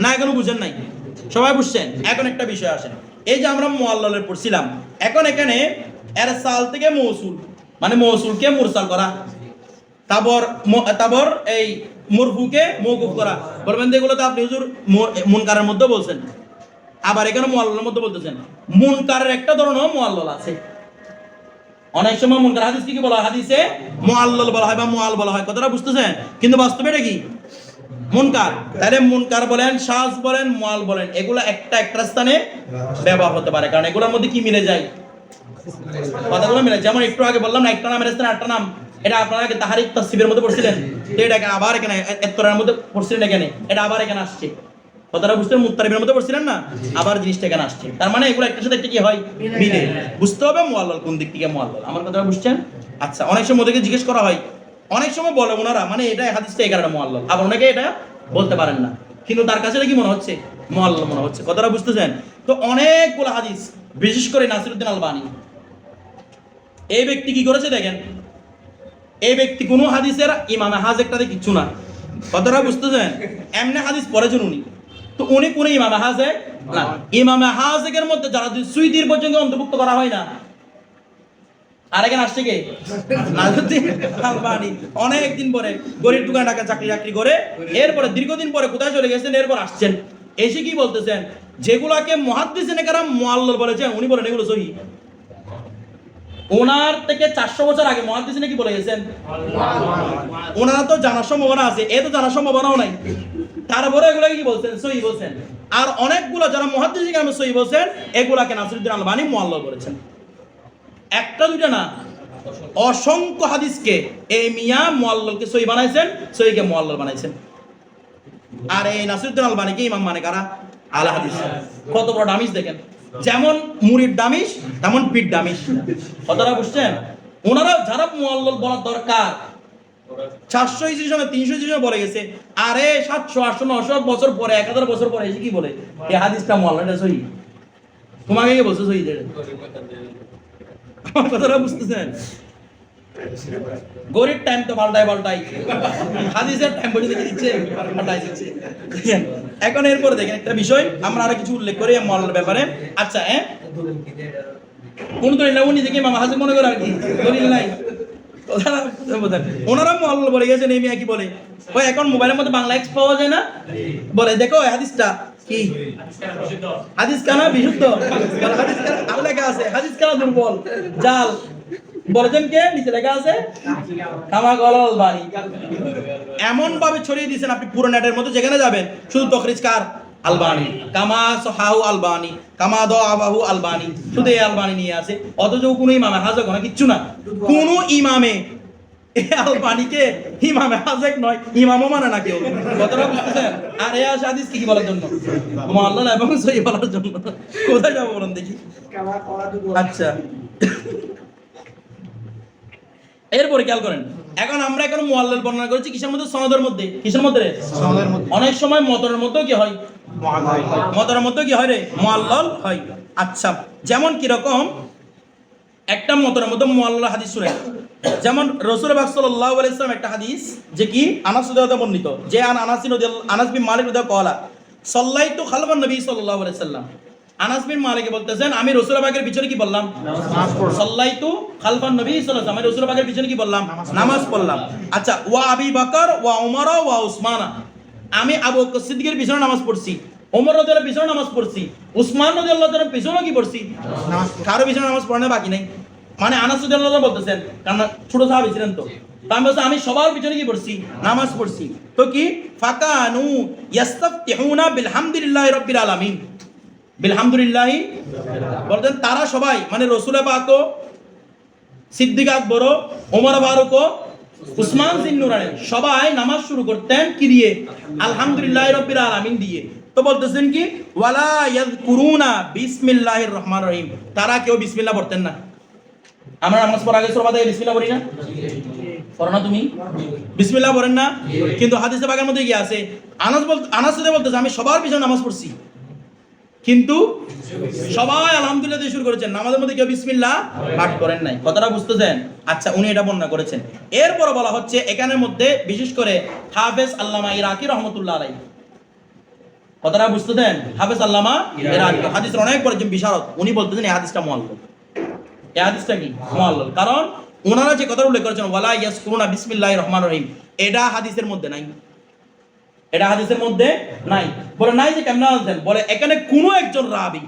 Speaker 1: না? এখনো বুঝেন নাই? সবাই বুঝছেন? এখন একটা বিষয় আসেন। এই যে আমরা মুআল্লালের পড়ছিলাম, এখন এখানে এরসাল থেকে মৌসুল, মানে মৌসুলকে মুরসাল করা, তারপর এই মরফুকে মওকুফ করা। বলবেন এগুলো তো আপনি হুজুর মুনকারের মধ্যে বলছেন, আবার এখানে মুআল্লালের মধ্যে বলতেছেন। মুনকারের একটা ধরনের মুআল্লাল আছে। অনেক সময় মুনকার হাদিস কি বলা হয়? হাদিসে মুআল্লাল বলা হয় বা মুআল বলা হয়। কথাটা বুঝতেছেন? কিন্তু বাস্তবে এটা কি মুনকার। তাহলে মুনকার বলেন, শাজ বলেন, মুআল বলেন, এগুলো একটা স্থানে ব্যবহার হতে পারে, কারণ এগুলোর মধ্যে কি মিলে যায়? কথাগুলো মিলে। যেমন একটু আগে বললাম না, একটা নামের স্থানে আটটা নাম। এটা আপনারা আগে তাহারিক তাসসিবের মধ্যে পড়ছিলেন, তো এটা আবার এখানে এত্তরার মধ্যে পড়ছিলেন, এখানে এটা আবার এখানে আসছে। কথাটা বুঝতে মুত্তারিবের মধ্যে পড়ছিলেন না, আবার জিনিসটা এখানে আসছে। তার মানে এগুলো একটার সাথে একটা কি হয়? মিলে। বুঝতে হবে মুআল্লাল কোন দিক থেকে মুআল্লাল। আমার কথাটা বুঝছেন? আচ্ছা, অনেক সময় ওদেরকে জিজ্ঞেস করা হয়, অনেক সময় বলে ওনারা মানে এটা হাদিসটা এই কারণে মুআল্লাল, আবার অনেকে এটা বলতে পারেন না, কিন্তু তার কাছে এটা কি মনে হচ্ছে? মুআল্লাল মনে হচ্ছে। কথাটা বুঝতেছেন? তো অনেকগুলো হাদিস, বিশেষ করে নাসিরউদ্দিন আলবানী, এই ব্যক্তি কি করেছে দেখেন। এই ব্যক্তি কোনো হাদিসের ইমামে হাজেকটাতে কিচ্ছু না। কথাটা বুঝতেছেন? এমনি হাদিস পড়েছেন উনি, তো উনি কোন ইমামে হাজেক না। ইমামে হাজেকের মধ্যে যারা সুইদির পর্যন্ত অন্তর্ভুক্ত করা হয় না। আর এখানে আসছে কে? নাসিরউদ্দিন আলবানী। অনেকদিন পরে গরিব দোকানে টাকা চাকরি করে, এরপরে দীর্ঘদিন পরে কোথায় চলে গেছেন, এরপর আসছেন, এসে কি বলতেছেন? যেগুলাকে মুহাদ্দিসিনে কেরাম মুআল্লাল বলেছেন, উনি বলেন এগুলো সহিহ। ওনার থেকে 400 বছর আগে মুহাদ্দিসিনে কি বলে গেছেন? ওনারা তো জানার সম্ভাবনা আছে, এ তো জানার সম্ভাবনাও নাই, তারপরে এগুলাকে কি বলছেন? সহিহ বলছেন। আর অনেকগুলো যারা মুহাদ্দিসিন কেরাম সহিহ বলছেন, এগুলাকে নাসিরউদ্দিন আলবানী মুআল্লাল বলেছেন। একটা দুইটা না, অসংখ্য হাদিসকে এই মিয়া মুআল্লালকে সহিহ বানাইছেন, সহিহকে মুআল্লাল বানাইছেন। আর এই নাসিরউদ্দিন আলবানীকে ইমাম মানে কারা? আহলে হাদিস। কত বড় দামিশ দেখেন। যেমন মুরিদ দামিশ, তেমন পীর দামিশ। কথাটা বুঝছেন? ওনারা যারা মুআল্লাল বলার দরকার 400 হিজরি সনে 300 হিজরি সনে বলে গেছে, আরে 700 800 900 বছর পরে 1000 বছর পরে এসে কি বলে এই হাদিসটা মুআল্লাল, এটা সহিহ। তোমাকে কে বলছে সহিহ? আমার কথাটা বুঝতেছেন? গরিব টাইম তো পাল্টাই হাদিসের টাইম পর্যন্ত কি দিচ্ছে? পাল্টাই দিচ্ছে। এখন এরপর দেখেন একটা বিষয় আমরা আরো কিছু উল্লেখ করি মুআল্লালের ব্যাপারে। আচ্ছা, কোন দলিল না, উনি দেখে ইমাম হাজেক মনে করে আর কি দলিল নাই। ওনারা মুআল্লাল বলে গেছেন। এই মিয়া কি বলে? ওই এখন মোবাইলের মধ্যে বাংলা এক্স পাওয়া যায় না, বলে দেখো হাদিসটা কি, হাদিস কেন বিশুদ্ধ, হাদিস কেন আর লেখা আছে, হাদিস কেন দুর্বল, জাল। বলেছেন কে? নিচে লেখা আছে কামা কলা আলবানী। এমন ভাবে ছড়িয়ে দিয়েছেন, আপনি পুরো নেটের মধ্যে যেখানে যাবেন শুধু তখরিজ কার? আলবানী। কামা সাহাহু আলবানী, কামা দাআবাহু আলবানী, শুধু এই আলবানী নিয়ে আছে। অথচ কোনো ইমামে হাজেক না, কিচ্ছু না। কোন ইমামে আলবানীকে ইমামে হাজেক নয়, ইমামও মানে না কেউ। কথাটা বুঝতেছেন? আর এই হাদিস কি বলার জন্য? মুআল্লাল এবং সহিহ বলার জন্য। কোথায় যাবো বলেন দেখি? আচ্ছা, এরপরে খেয়াল করেন, এখন আমরা এখন মুআল্লাল বর্ণনা করেছি কিসের মধ্যে? সনদের মধ্যে। কিসের মধ্যে? সনদের মধ্যে। অনেক সময় মতনের মধ্যেও কি হয়? মতনের মধ্যেও কি হয় রে? মুআল্লাল হয়। আচ্ছা, যেমন কি রকম একটা মতনের মধ্যে মুআল্লাল হাদিস শুনেন। যেমন রাসূল পাক সাল্লাল্লাহু আলাইহি ওয়াসাল্লাম একটা হাদিস, যে কি আনাস রাদিয়াল্লাহু বর্ণিত, যে আনাস বিন মালিক রাদিয়াল্লাহু কওলা সাল্লাইতু খালফান নবী সাল্লাল্লাহু আলাইহি ওয়াসাল্লাম। আনাস বিন মালিক বলতেছেন, আমি রাসূল পাকের পিছনে কি বললাম? নামাজ পড়লাম। সাল্লাইতু খালফান নবী সাল্লাল্লাহু আলাইহি ওয়াসাল্লাম, আমি রাসূল পাকের পিছনে কি বললাম? নামাজ পড়লাম। আচ্ছা, ওয়া আবি বকর ওয়া উমর ওয়া উসমান, আমি আবু বকর সিদ্দিকের পিছনে নামাজ পড়ছি, ওমর রাদিয়াল্লাহু পিছনে নামাজ পড়ছি, উসমান রাদিয়াল্লাহু তাআলার পিছনে কি পড়ছি? নামাজ। কারো পিছনে নামাজ পড়ানো বাকি নাই। মানে আনাস রাদিয়াল্লাহু বলতেছেন, কারণ ছোট সাহাবী ছিলেন তো, আমি বলছি আমি সবার পিছনে কি পড়ছি? নামাজ পড়ছি। তো কি ফাকানু ইয়াস্তাফতিহুনা বিলহামদুলিল্লাহি রাব্বিল আলামিন, বিলহামদুলিল্লাহি বলতেন তারা সবাই, মানে রাসূল পাক, সিদ্দিক আকবর, ওমর ফারুক, উসমান জিন্নুরানি সবাই নামাজ শুরু করতেন কি দিয়ে? আলহামদুলিল্লাহি রাব্বিল আলামিন দিয়ে। তো বলতেছেন কি ওয়ালা ইয়াযকুরুনা বিসমিল্লাহির রহমানির রহিম, তারা কেউ বিসমিল্লাহ পড়তেন না। আমরা নামাজ পড়ার আগে সূরা ফাতিহা বিসমিল্লাহ পড়ি না? পড়ো না তুমি? বিসমিল্লাহ পড়েন না? কিন্তু হাদিসে পাকের মধ্যে কি আছে? আনাস বলতেছে আমি সবার পিছনে নামাজ পড়ছি, কিন্তু সবাই আলহামদুলিল্লাহ দিয়ে শুরু করেছেন, নামাজের মধ্যে কেউ বিসমিল্লাহ পাঠ করেন নাই। কথাটা বুঝতেছেন? আচ্ছা, উনি এটা বর্ণনা করেছেন। এরপর বলা হচ্ছে এখানের মধ্যে বিশেষ করে হাফেজ আল্লামা ইরাকি রহমতুল্লাহ আলাইহি, কথাটা বুঝতে দেন, হাফেজ আল্লামা ইরাকি হাদিসের অনেক বড় একজন বিশারদ, উনি বলতেছেন এই হাদিসটা মুআল্লাল। এই হাদিসটা কি মুআল্লাল? কারণ ওনারা যে কথা উল্লেখ করেছেন ওয়ালা ইয়াসকুরুনা বিসমিল্লাহির রহমানির রহিম, এটা হাদিসের মধ্যে নাই, এটা হাদিসের মধ্যে নাই। বলে নাই যে কেমন আছেন? বলে এখানে কোনো একজন রাবি,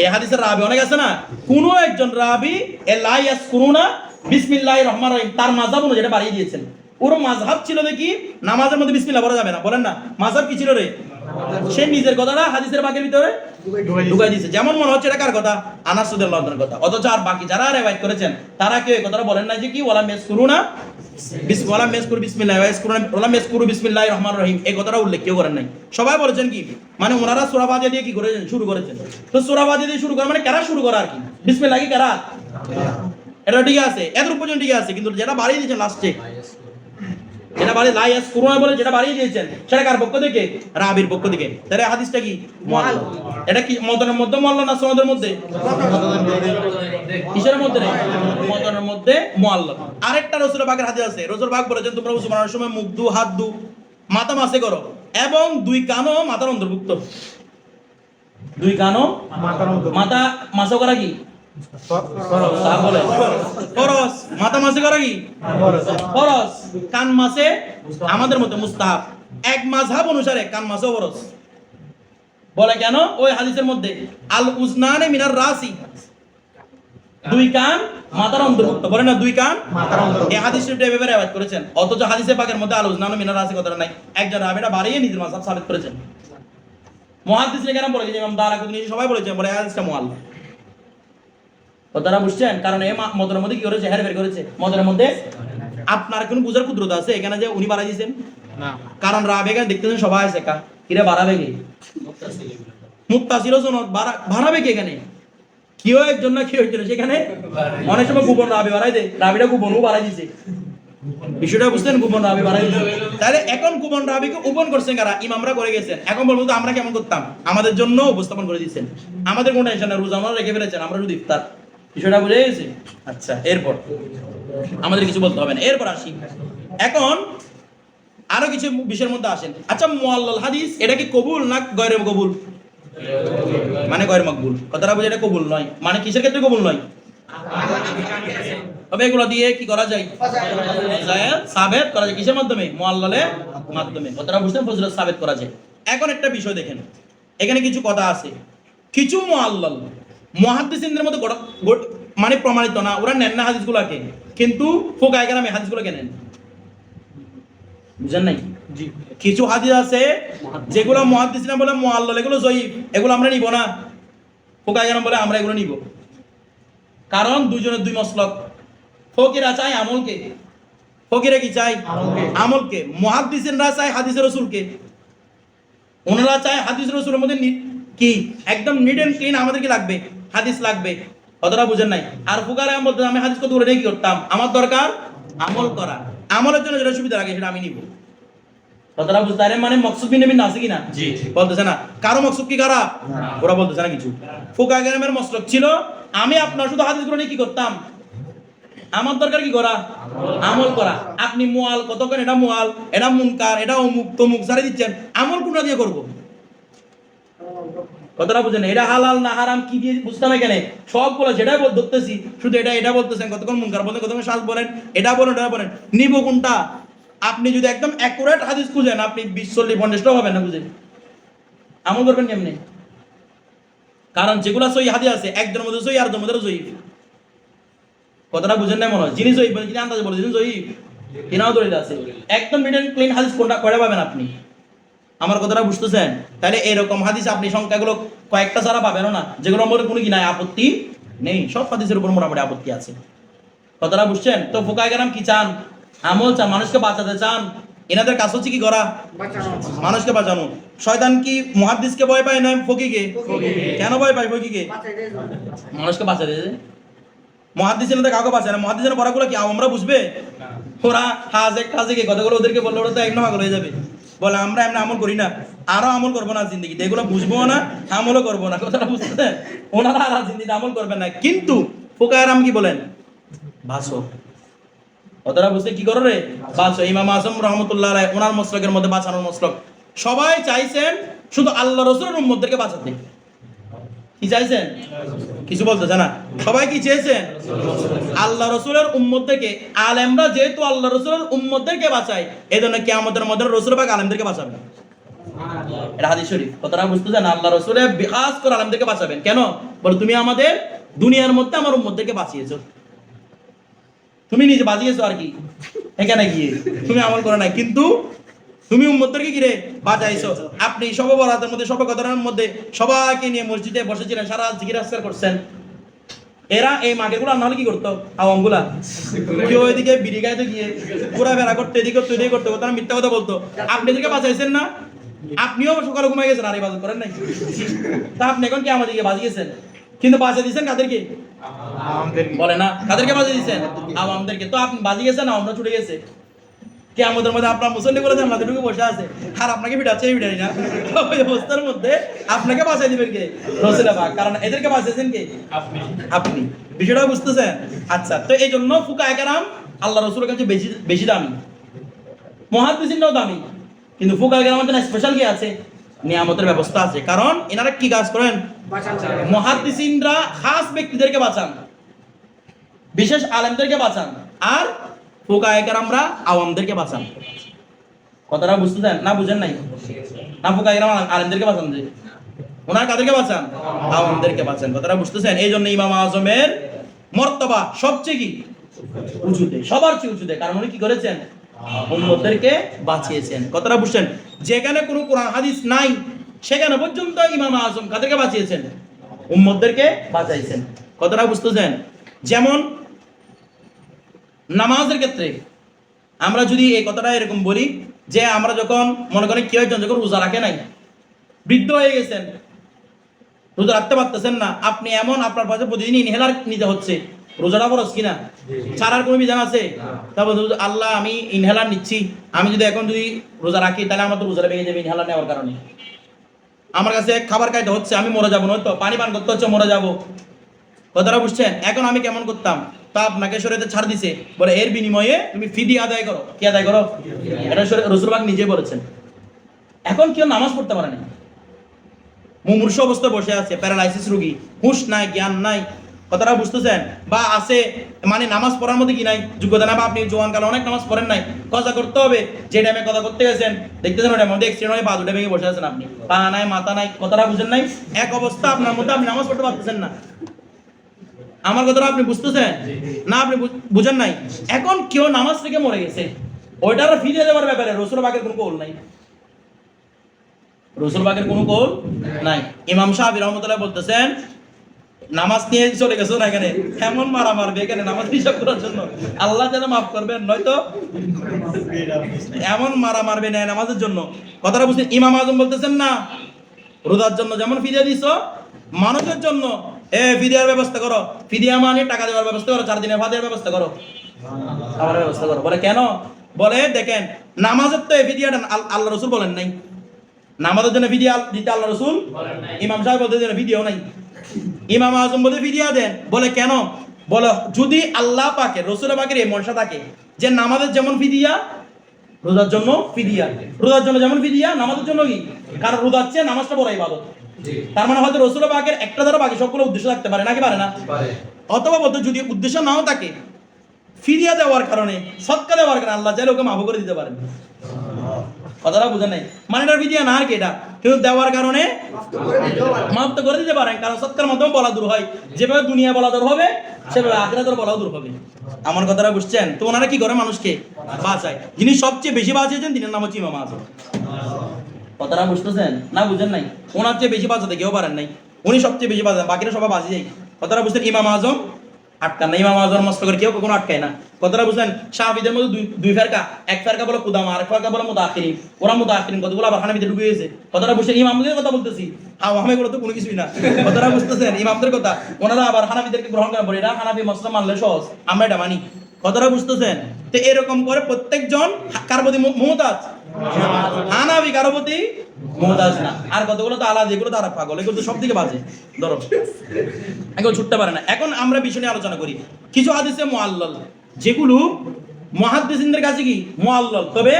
Speaker 1: এই হাদিসের রাবি অনেক আছে না, কোনো একজন রাবি এ লা ইয়াসকুরুনা বিসমিল্লাহির রহমানির রহিম তার মাযহাব অনুযায়ী এটা বাড়িয়ে দিয়েছেন। ওর মাযহাব ছিল দেখি নামাজের মধ্যে বিসমিল্লাহ পড়া যাবে না, বলেন না? মাযহাব কি ছিল রে? সে নিজের কথাটা হাদিসের বাগের ভিতরে ঢুকাই দিয়েছে। যেমন মনে হচ্ছে এটা কার কথা? আনাস রাদিয়াল্লাহু আনহুর কথা। অথচ আর বাকি যারা রিওয়ায়াত করেছেন তারা কেউ এই কথাটা বলেন না যে কি ওয়ালা ইয়াসকুরুনা ওয়ালা ইয়াসকুরু বিসমিল্লাহ ওয়ালা ইয়াসকুরু বিসমিল্লাহির রহমানির রহিম, এই কথাটা উল্লেখ কেউ করেন নাই। সবাই বলেছেন কি মানে ওনারা সূরা ফাতিহা দিয়ে কি করেছেন? শুরু করেছেন। তো সূরা ফাতিহা দিয়ে শুরু করা মানে কারা শুরু করা আর কি? বিসমিল্লাহ কি কারা? এটা ঠিক আছে, এত পর্যন্ত ঠিক আছে, কিন্তু যেটা বাড়িয়ে দিয়েছেন লাস্টে, যেটা বাড়ি লা ইয়াসকুরুনা বলে যেটা বাড়িয়ে দিয়েছেন সেটা কার পক্ষ থেকে? রাবির পক্ষ থেকে। তাহলে হাদিসটা কি মুআল্লাল। এটা কি মদনের মধ্যে মুআল্লাল না সনদের মধ্যে? কিসের মধ্যে? মদনের মধ্যে মুআল্লাল। আরেকটা রাসূল পাকের হাদিস আছে, রাসূল পাক বলেছেন তোমরা ওযু করার সময় মুখ দু, হাত দু, মাথা মাসে করো এবং দুই কানও মাথার অন্তর্ভুক্ত। দুই কানও মাথা মাসে করা কি ফরজ, মাথা মাসে করা কি ফরজ, কান মাসে আমাদের মধ্যে মুস্তাহাব। এক মাযহাব অনুসারে কান মাসেও ফরজ। বলে কেন? ওই হাদিসের মধ্যে আল উজনানে মিনার রাসি, দুই কান মাথার অন্তর্ভুক্ত, বলে না দুই কান মাথার অন্তর্ভুক্ত। এই হাদিস শরীফটা এভাবে রিওয়ায়াত করেছেন, অথচ হাদিসে পাকের মধ্যে আল উজনানে মিনার রাসি কথাটা নাই। একজন রাবিটা বাড়িয়ে নিজের মাযহাব সাবিত করেছেন। মুহাদ্দিসরা কেন বলেছেন? ইমাম দারাকুতনি সবাই বলেছেন বলে হাদিসটা মুআল্লাল। কথাটা বুঝছেন? কারণ এই মদনের মধ্যে কি করেছে? হেরফের করেছে। মদনের মধ্যে আপনার কোন বুঝার কুদরত আছে এখানে যে উনি বাড়াই দিয়েছেন? না। কারণ রাবে এখানে দেখতেছেন সবাই আছে কা কিরে বাড়াবে কি? মুত্তাসিল সুন্নাত বাড়াবে কি এখানে? কেউ একজন না কেউ একজন সেখানে অনেক সময় গোপন রাবি বাড়াই দেয়, রাবিটা গোপনও বাড়াই দিয়েছে। বিষয়টা বুঝছেন? গোপন রাবি বাড়াই দিয়েছে। তাহলে এখন গোপন রাবিকে ওপেন করছেন কারা? ইমামরা করে গেছেন। এখন বলবো তো আমরা কেমন করতাম? আমাদের জন্য উপস্থাপন করে দিচ্ছেন, আমাদের কোনো টেনশন না, রোজা আমরা রেখে ফেলেছেন, আমরা শুধু ইফতার। বিষয়টা বুঝে গেছে? আচ্ছা, এরপর আমাদের কিছু বলতে হবে না। এরপর আসি এখন আরো কিছু বিষয়ের মধ্যে আসেন। আচ্ছা, মুআল্লাল হাদিস এটা কি কবুল না গয়রে কবুল? মানে গয়রে মকবুল। কথাটা বুঝে এটা কবুল নয়, মানে কিসের ক্ষেত্রে কবুল নয়? তবে এগুলো দিয়ে কি করা যায়? সাবেত করা যায়। কিসের মাধ্যমে? মুআল্লালের মাধ্যমে। কথাটা বুঝতেন? ফজিলত সাবেত করা যায়। এখন একটা বিষয় দেখেন, এখানে কিছু কথা আছে, কিছু মুআল্লাল মুহাদ্দিসিনদের মধ্যে মানে প্রমাণিত না, ওরা নেন না হাদিসগুলোকে, কিন্তু ফুকায়ে কেরাম এই হাদিসগুলোকে নেন। বুঝেন নাই? জি। কিছু হাদিস আছে যেগুলো মুহাদ্দিসিনা বলে মুআল্লাল, এগুলো যঈফ, এগুলো আমরা নিব না। ফুকায়ে কেরাম বলে আমরা এগুলো নিব। কারণ দুইজনের দুই মসলক। ফকিরা চায় আমলকে, ফকিরা কি চায়? আমলকে। মুহাদ্দিসিনরা চায় হাদিসের রাসূলকে। ওনারা চায় হাদিস রাসূলের মধ্যে কি একদম নিট এন্ড ক্লিন আমাদের কি লাগবে? হাদিস লাগবে। কথাটা বুঝেন নাই? আর ফুকারা বলতে আমি হাদিস কত করে কি করতাম? আমার দরকার আমল করা, আমলের জন্য যেটা সুবিধা লাগে সেটা আমি নিব। কথাটা বুঝতে পারেন? মানে মকসুদ বিন নবী আছে কিনা? জি। বলতেছে না কারো মকসুদ কি খারাপ? ওরা বলতেছে না কিছু। ফুকায়ে কেরামের মসলক ছিল আমি আপনার শুধু হাদিসগুলো নিয়ে কি করতাম? আমার দরকার কি করা? আমল করা। আপনি মুআল কত করেন? এটা মুআল, এটা মুনকার, এটা অমুক তমুক সারি দিচ্ছেন, আমল কোনটা দিয়ে করব? কথাটা বুঝেন? এটা হালাল না হারাম কি দিয়ে বুঝতাম এখানে? সব বলে যেটাই ধরতেছি, শুধু এটা বলতেছেন, কতক্ষণ মুনকার বলেন, কতক্ষণ শাজ বলেন, এটা বলেন, এটা বলেন, নিব কোনটা? আপনি যদি একদম অ্যাকুরেট হাদিস খুঁজেন, আপনি 20-40-50টাও পাবেন না বুঝেন। আমল করবেন কেমনে? কারণ যেগুলা সহিহ হাদিস আছে একজনের মধ্যে সহিহ আর মধ্যে যঈফ। কথাটা বুঝেন না মনে হয়, যিনি জয়ীফ যিনি আন্দাজে বলে যিনি জয়ীফ কিনাও দলিল আছে, একদম নিট এন্ড ক্লিন হাদিস কোনটা কয়টা পাবেন আপনি? আমার কথাটা বুঝতেছেন? তাহলে এরকম হাদিস আপনি সংখ্যাগুলো কয়েকটা ছাড়া পাবেনও না, যেগুলো মধ্যে কোনো কি নাই, আপত্তি নেই, সব হাদিসের উপর মোটামুটি আপত্তি আছে। কথাটা বুঝছেন? তো ফুকায়ে কেরাম কি চান? আমল চান, মানুষকে বাঁচাতে চান। এনাদের কাজ হচ্ছে কি করা? মানুষকে বাঁচানো। শয়তান কি মুহাদ্দিসকে ভয় পায় না ফকিকে? কেন ভয় পায় ফকিকে? মানুষকে বাঁচাতে দেয়। মুহাদ্দিস এনাদের কাউকে বাঁচায় না। মুহাদ্দিসের পড়াগুলো কি আমরা বুঝবে? ওরা হাজে কাজে কি কথাগুলো ওদেরকে বললে ওরা তো এক পাগল হয়ে যাবে, বলে আমরা এমনি আমল করি না, আরো আমল করবো না জিন্দিগিতে, এগুলো বুঝবো না, আমলও করবো না। কথাটা বুঝতেছেন? ওনারা আর জিন্দিগিতে আমল করবেন না, কিন্তু ফুকায়ে কেরাম কি বলেন? বাঁচো। ওরা বুঝতে কি করো রে? বাঁচো। ইমাম আজম রহমতুল্লাহ আলাইহি ওনার মসলকের মধ্যে বাঁচানোর মসলক, সবাই চাইছেন শুধু আল্লাহ রাসূলের উম্মতদেরকে বাঁচাতে। কি চাইছেন? কিছু বলতেছে না। সবাই কি চেয়েছেন? আল্লাহ রাসূলের উম্মতদেরকে। আলেমরা যেহেতু আল্লাহ রাসূলের উম্মতদেরকে বাঁচায়, এজন্য কিয়ামতের মধ্যে রাসূল পাক আলেমদেরকে বাঁচাবেন। এটা হাদিস শরীফ। কথাটা বুঝতেছেন? আল্লাহ রাসূল খাস করে আলেমদেরকে বাঁচাবেন। কেন? বলে তুমি আমাদের দুনিয়ার মধ্যে আমার উম্মতদেরকে বাঁচিয়েছো, তুমি নিজে বাঁচিয়েছো আর কি, এখানে গিয়ে তুমি আমল করে নাই, কিন্তু তুমি উম্মতদেরকে কি রে বাঁচাইছো। আপনি সবে বরাতের মধ্যে, সবে কদরের মধ্যে সবাইকে নিয়ে মসজিদে বসেছিলেন, সারা জিকির আজকার করছেন। এরা এই মাগেরগুলো না হলে কি করতো? আওয়ামগুলা কেউ এদিকে বিড়ি গাইতে গিয়ে পুরা বেড়া করতে, এদিকে করতো, এদিকে করতো, তারা মিথ্যা কথা বলতো। আপনি এদেরকে বাঁচাইছেন না? আপনিও সকালে ঘুমাই গেছেন আর ইবাদত করেন নাই, তা আপনি এখন কি আমাদেরকে বাঁচিয়েছেন, কিন্তু বাঁচিয়ে দিয়েছেন কাদেরকে? বলে না, কাদেরকে বাঁচিয়ে দিয়েছেন? আওয়ামদেরকে। তো আপনি বাঁচিয়ে গেছেন, আমরা ছুটে গেছে। কে আমাদের মধ্যে আপনার মুসল্লি করেছেন, আমাদের ঢুকে বসে আছে, আর আপনাকে ভিড়াচ্ছে, ভিড়াই না। ওই অবস্থার মধ্যে আপনাকে বাঁচাই দিবেন কে? রাসূল পাক। কারণ এদেরকে বাঁচিয়েছেন কে? আপনি। বিষয়টা বুঝতেছেন? আচ্ছা, তো এই জন্য ফুকায়ে কেরাম আল্লাহ রাসূলের কাছে বেশি বেশি দামি, মুহাদ্দিসিনরাও দামি, কিন্তু ফুকায়ে কেরামের জন্য স্পেশাল কি আছে? নিয়ামতের ব্যবস্থা আছে। কারণ এনারা কি কাজ করেন? মুহাদ্দিসিনরা খাস ব্যক্তিদেরকে বাঁচান, বিশেষ আলেমদেরকে বাঁচান, আর ফুকায়ে কেরামরা আওয়ামদেরকে বাঁচান। কথাটা বুঝতেছেন না? বুঝেন নাই? না, ফুকায়ে কেরাম আলেমদেরকে বাঁচান, যে ওনারা কাদেরকে বাঁচান? আওয়ামদেরকে বাঁচান। কথাটা বুঝতেছেন? এই জন্য ইমাম আজমের মর্তবা সবচেয়ে কি উঁচুতে, সবার চেয়ে উঁচুতে, কারণ উনি কি করেছেন? উম্মতদেরকে বাঁচিয়েছেন। কথাটা বুঝছেন? যেখানে কোনো কোরআন হাদিস নাই সেখানে পর্যন্ত ইমাম আজম কাদেরকে বাঁচিয়েছেন? উম্মতদেরকে বাঁচাইছেন। কথাটা বুঝতেছেন? যেমন নামাজের ক্ষেত্রে আমরা যদি এই কথাটা এরকম বলি যে আমরা যখন মনে করেন কেউ একজন যখন রোজা রাখে নাই, বৃদ্ধ হয়ে গেছেন, রোজা রাখতে পারতেছেন না, আপনি এমন আপনার পাশে প্রতিদিন ইনহেলার নিতে হচ্ছে, রোজাটা ফরজ কিনা? ছাড়ার কোনো বিধান আছে? তারপর আল্লাহ আমি ইনহেলার নিচ্ছি, আমি যদি এখন যদি রোজা রাখি তাহলে আমার তো রোজাটা ভেঙে যাবে ইনহেলার নেওয়ার কারণে। আমার কাছে খাবার খাইতে হচ্ছে, আমি মরে যাবো, নয়তো পানি পান করতে হচ্ছে, মরে যাবো। কথাটা বুঝছেন? এখন আমি কেমন করতাম? তা আপনাকে শরীয়তে ছাড় দিছে, বলে এর বিনিময়ে তুমি ফিদিয়া আদায় করো। কি আদায় করো? এটা রাসূল পাক নিজে বলেছেন। এখন কেউ নামাজ পড়তে পারে না, মুমূর্ষ অবস্থায় বসে আছে, প্যারালাইসিস রোগী, হুঁশ নাই, জ্ঞান নাই। কথাটা বুঝতেছেন? বা আছে মানে নামাজ পড়ার মধ্যে কি নাই, যোগ্যতা না, বা আপনি জোয়ান কালে অনেক নামাজ পড়েন নাই, কথা করতে হবে, যে টাইমে কথা করতে গেছেন দেখতেছেন ওটার মধ্যে অ্যাক্সিডেন্ট হয়ে পা দুটো ভেঙে বসে আছেন, আপনি পা নাই, মাথা নাই, কথাটা বুঝেন নাই? এক অবস্থা আপনার মধ্যে, আপনি নামাজ পড়তে পারতেছেন না। আমার কথাটা আপনি বুঝতেছেন না? আপনি বুঝেন নাই? এখন কেউ নামাজ থেকে মরে গেছে, ওইটার ফিরে দেওয়ার ব্যাপারে রাসূল পাকের কোনো কৌল নাই, রাসূল পাকের কোনো কৌল নাই। ইমাম শাফি রাহমাতুল্লাহ বলতেছেন, নামাজ নিয়ে চলে গেছো না এখানে, এমন মারা মারবে এখানে নামাজ হিসাব করার জন্য, আল্লাহ যেন মাফ করবেন, নয়তো এমন মারা মারবে না নামাজের জন্য। কথাটা বুঝছেন? ইমাম আজম বলতেছেন না, রোজার জন্য যেমন ফিদিয়া দিছো, মানুষের জন্য ফিদিয়ার ব্যবস্থা করো, ফিদিয়া মানে টাকা দেওয়ার ব্যবস্থা করো, 4 দিনের ফাঁদের ব্যবস্থা করো, খাবারের ব্যবস্থা করো। বলে কেন? বলে দেখেন নামাজের তো ফিদিয়াটা আল্লাহ রাসূল বলেন নাই, নামাজের জন্য ফিদিয়া দিতে আল্লাহ রাসূল। ইমাম সাহেব বলতে যেন ফিদিয়াও নাই, ইমাম আজম বলে ফিদিয়া দেন। বলে কেন? বলে যদি আল্লাহ পাকের, রাসূল পাকের এই মনসা থাকে যে নামাজের যেমন ফিদিয়া রোজার জন্য ফিদিয়া, রোজার জন্য যেমন ফিদিয়া নামাজের জন্য কি, কারণ রোজার চেয়ে নামাজটা বড় ইবাদত। তার মানে হয়তো রাসূল পাকের একটা দ্বারা বাকি সবগুলো উদ্দেশ্য থাকতে পারে, নাকি পারে না? অথবা বলতে যদি উদ্দেশ্য নাও থাকে, ফিদিয়া দেওয়ার কারণে, সদকা দেওয়ার কারণে আল্লাহ চাইলে ওকে মাফ করে দিতে পারেন। কথাটা বুঝেন নাই? মানে এটা ফিদিয়া না আর কি, এটা কিন্তু দেওয়ার কারণে মাফ তো করে দিতে পারেন, কারণ সৎকার মাধ্যমে বলা দূর হয়, যেভাবে দুনিয়া বলা দূর হবে সেভাবে আখিরাতের বলা দূর হবে। আমার কথাটা বুঝছেন? তো ওনারা কি করে মানুষকে বাঁচায়, যিনি সবচেয়ে বেশি বাঁচিয়েছেন তিনার নাম হচ্ছে ইমাম আজম। কথাটা বুঝতেছেন না? বুঝেন নাই? ওনার চেয়ে বেশি বাঁচাতে কেউ পারেন নাই, উনি সবচেয়ে বেশি বাঁচান, বাকিরা সবাই বাঁচি যায়। কথাটা বুঝছেন? ইমাম আজম আটকান না, ইমাম আজম মস্ত করে কেউ কখনো আটকায় না। কথাটা বুঝছেন? শাফিদের মধ্যে দুই ফেরকা, এক ফেরকা বলে কুদামা, আরেক ফেরকা বলে মুতাআখিরিন। ওরা মুতাআখিরিন কতগুলো আবার হানাফিতে ঢুকে গেছে। কথাটা বুঝছেন? ইমামদের কথা বলতেছি, আওয়ামে গুলো তো কোনো কিছুই না। কথাটা বুঝতেছেন? ইমামদের কথা, ওনারা আবার হানাফিদেরকে গ্রহণ করেন, বলে এটা হানাফি মাসলা মানলে সহজ, আমরা এটা মানি। কথাটা বুঝতেছেন? তো এরকম করে প্রত্যেকজন কার প্রতি মুহতাজ? হানাফি কারো প্রতি মুহতাজ না। আর কতগুলো তো আলাদা, যেগুলো তারা পাগল, এগুলো তো সব দিকে বাজে, ধরো এগুলো ছুটতে পারে না। এখন আমরা বিষয় নিয়ে আলোচনা করি। কিছু হাদিসে মুআল্লাল, যেগুলো মুহাদ্দিসিনদের কাছে কি মুআল্লাল, তবে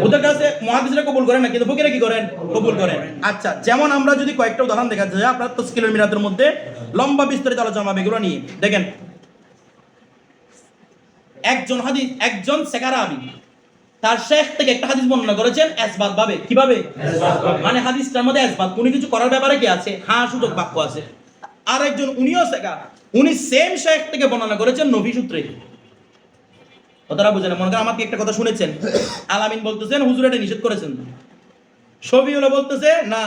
Speaker 1: ওদের কাছে মুহাদ্দিসরা কবুল করেন না, কিন্তু ফকিরা কি করেন? কবুল করেন। আচ্ছা, যেমন আমরা যদি কয়েকটা উদাহরণ দেখা যায় আপনার তাসকিলুল মিরাতের মধ্যে লম্বা বিস্তারিত আলোচনা হবে এগুলো নিয়ে। দেখেন, একজন সেকারাবি তার শেখ থেকে একটা হাদিস বর্ণনা করেছেন ইসবাত ভাবে। কিভাবে? মানে হাদিসটার মধ্যে ইসবাত, কোনো কিছু করার ব্যাপারে কি আছে? হ্যাঁ, সুযোগ বাক্য আছে। আর একজন উনিও সেকা, উনি সেম শেখ থেকে বর্ণনা করেছেন নবী সূত্রে। কথাটা বুঝেন? মনে করেন আমাকে একটা কথা শুনেছেন, আলামিন বলতেছেন হুজুর এটা নিষেধ করেছেন, শফিউল্লাহ বলতেছে না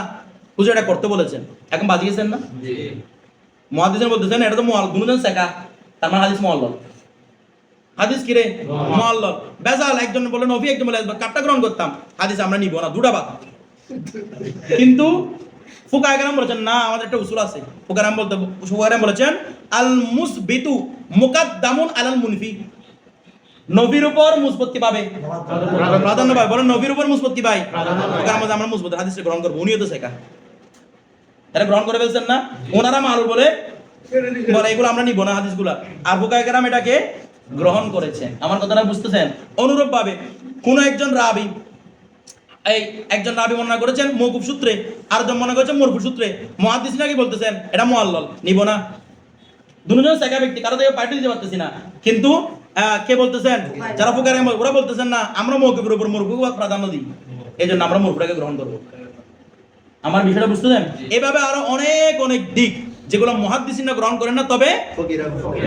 Speaker 1: হুজুর এটা করতে বলেছেন। এখন বাজি গেছেন না? মুহাদ্দিসিন বলতেছেন এটা তো দুজন সেকা, তার মানে হাদিস মুআল্লাল। হাদিস কি রে? মুআল্লাল। বেজাল, একজন বলে নবী, একজন বলে কাটটা গ্রহণ করতাম, হাদিস আমরা নিব না, দুটা বাদ। কিন্তু ফুকাহা কেরাম বলেছেন না, আমাদের একটা উসুল আছে। ফুকাহা কেরাম বলেছেন আল মুসবিতু মুকাদ্দামুন আলাল মুনফি, নবীর উপর মুসবত্তি পাবে, প্রাধান্য পাবে। বলেন নবীর উপর মুসবত্তি পাই, আমরা মুসবত হাদিসটা গ্রহণ করবো। উনিও তো শেখা, এটা গ্রহণ করে ফেলছেন না? ওনারা মালুল বলে এগুলো আমরা নিব না হাদিসগুলা, আর ফুকাহা কেরাম এটাকে গ্রহণ করেছেন। আমার কথাটা বুঝতেছেন? অনুরূপ ভাবে কোন একজন রাবি, একজন রাবি বর্ণনা করেছেন মওকুফ সূত্রে, আর একজন মনে করেছেন মরফু সূত্রে, মুহাদ্দিসিনরা কি বলতেছেন? এটা মুআল্লাল, নিব না। দুজন সেকা ব্যক্তি, কারো থেকে পাল্টে দিতে পারতেছি না, কিন্তু কে বলতেছেন? যারা ফুকাহা ওরা বলতেছেন না আমরা মওকুফের উপর মরফু প্রাধান্য দিই, এই জন্য আমরা মরফুটাকে গ্রহণ করব। আমার বিষয়টা বুঝতেছেন? এভাবে আরো অনেক অনেক দিক যেগুলো মুহাদ্দিসিনরা গ্রহণ করেন না, তবে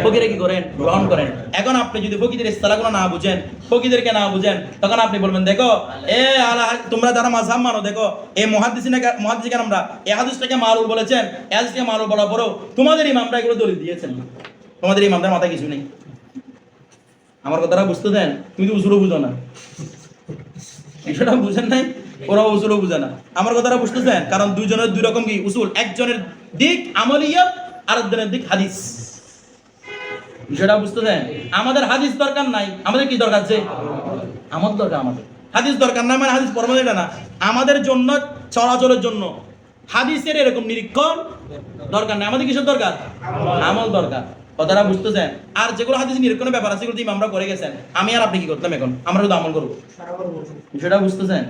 Speaker 1: ফকিরা কি করেন? গ্রহণ করেন। এখন আপনি যদি ফকিদের ইসতিলাহগুলো না বুঝেন, ফকিদেরকে না বুঝেন, তখন আপনি বলবেন দেখো তোমরা যারা মাযহাব মানো, দেখো এই মুহাদ্দিসিন আমরা এই হাদিসটাকে মারুল বলেছেন, এই হাদিসটাকে মারুল বলার পরেও তোমাদের ইমামরা এগুলো দলিল দিয়েছেন, তোমাদের ইমামদের মাথায় কিছু নেই। আমার কথাটা বুঝতে দেন? তুমি তো উসুলও বুঝো না, বিষয়টা বুঝেন নাই, ওরা উসুলও বুঝে না। আমার কথাটা বুঝতেছেন? কারণ দুইজনের দুই রকম কি উসুল, একজনের দিক আমলিয়াত, আরেকজনের দিক হাদিস। বিষয়টা বুঝতেছেন? আমাদের হাদিস দরকার নাই, আমাদের কি দরকার? আছে আমল দরকার। আমাদের হাদিস দরকার নাই মানে হাদিস পড়বো এটা না, আমাদের জন্য চলাচলের জন্য হাদিসের এরকম নিরীক্ষণ দরকার নাই। আমাদের কিসের দরকার? আমল দরকার। কথাটা বুঝতেছেন? আর যেগুলো হাদিস নিরীক্ষণের ব্যাপার আছে সেগুলো আমরা করে গেছেন, আমি আর আপনি কি করতাম? এখন আমরা শুধু আমল করবো। বিষয়টা বুঝতেছেন?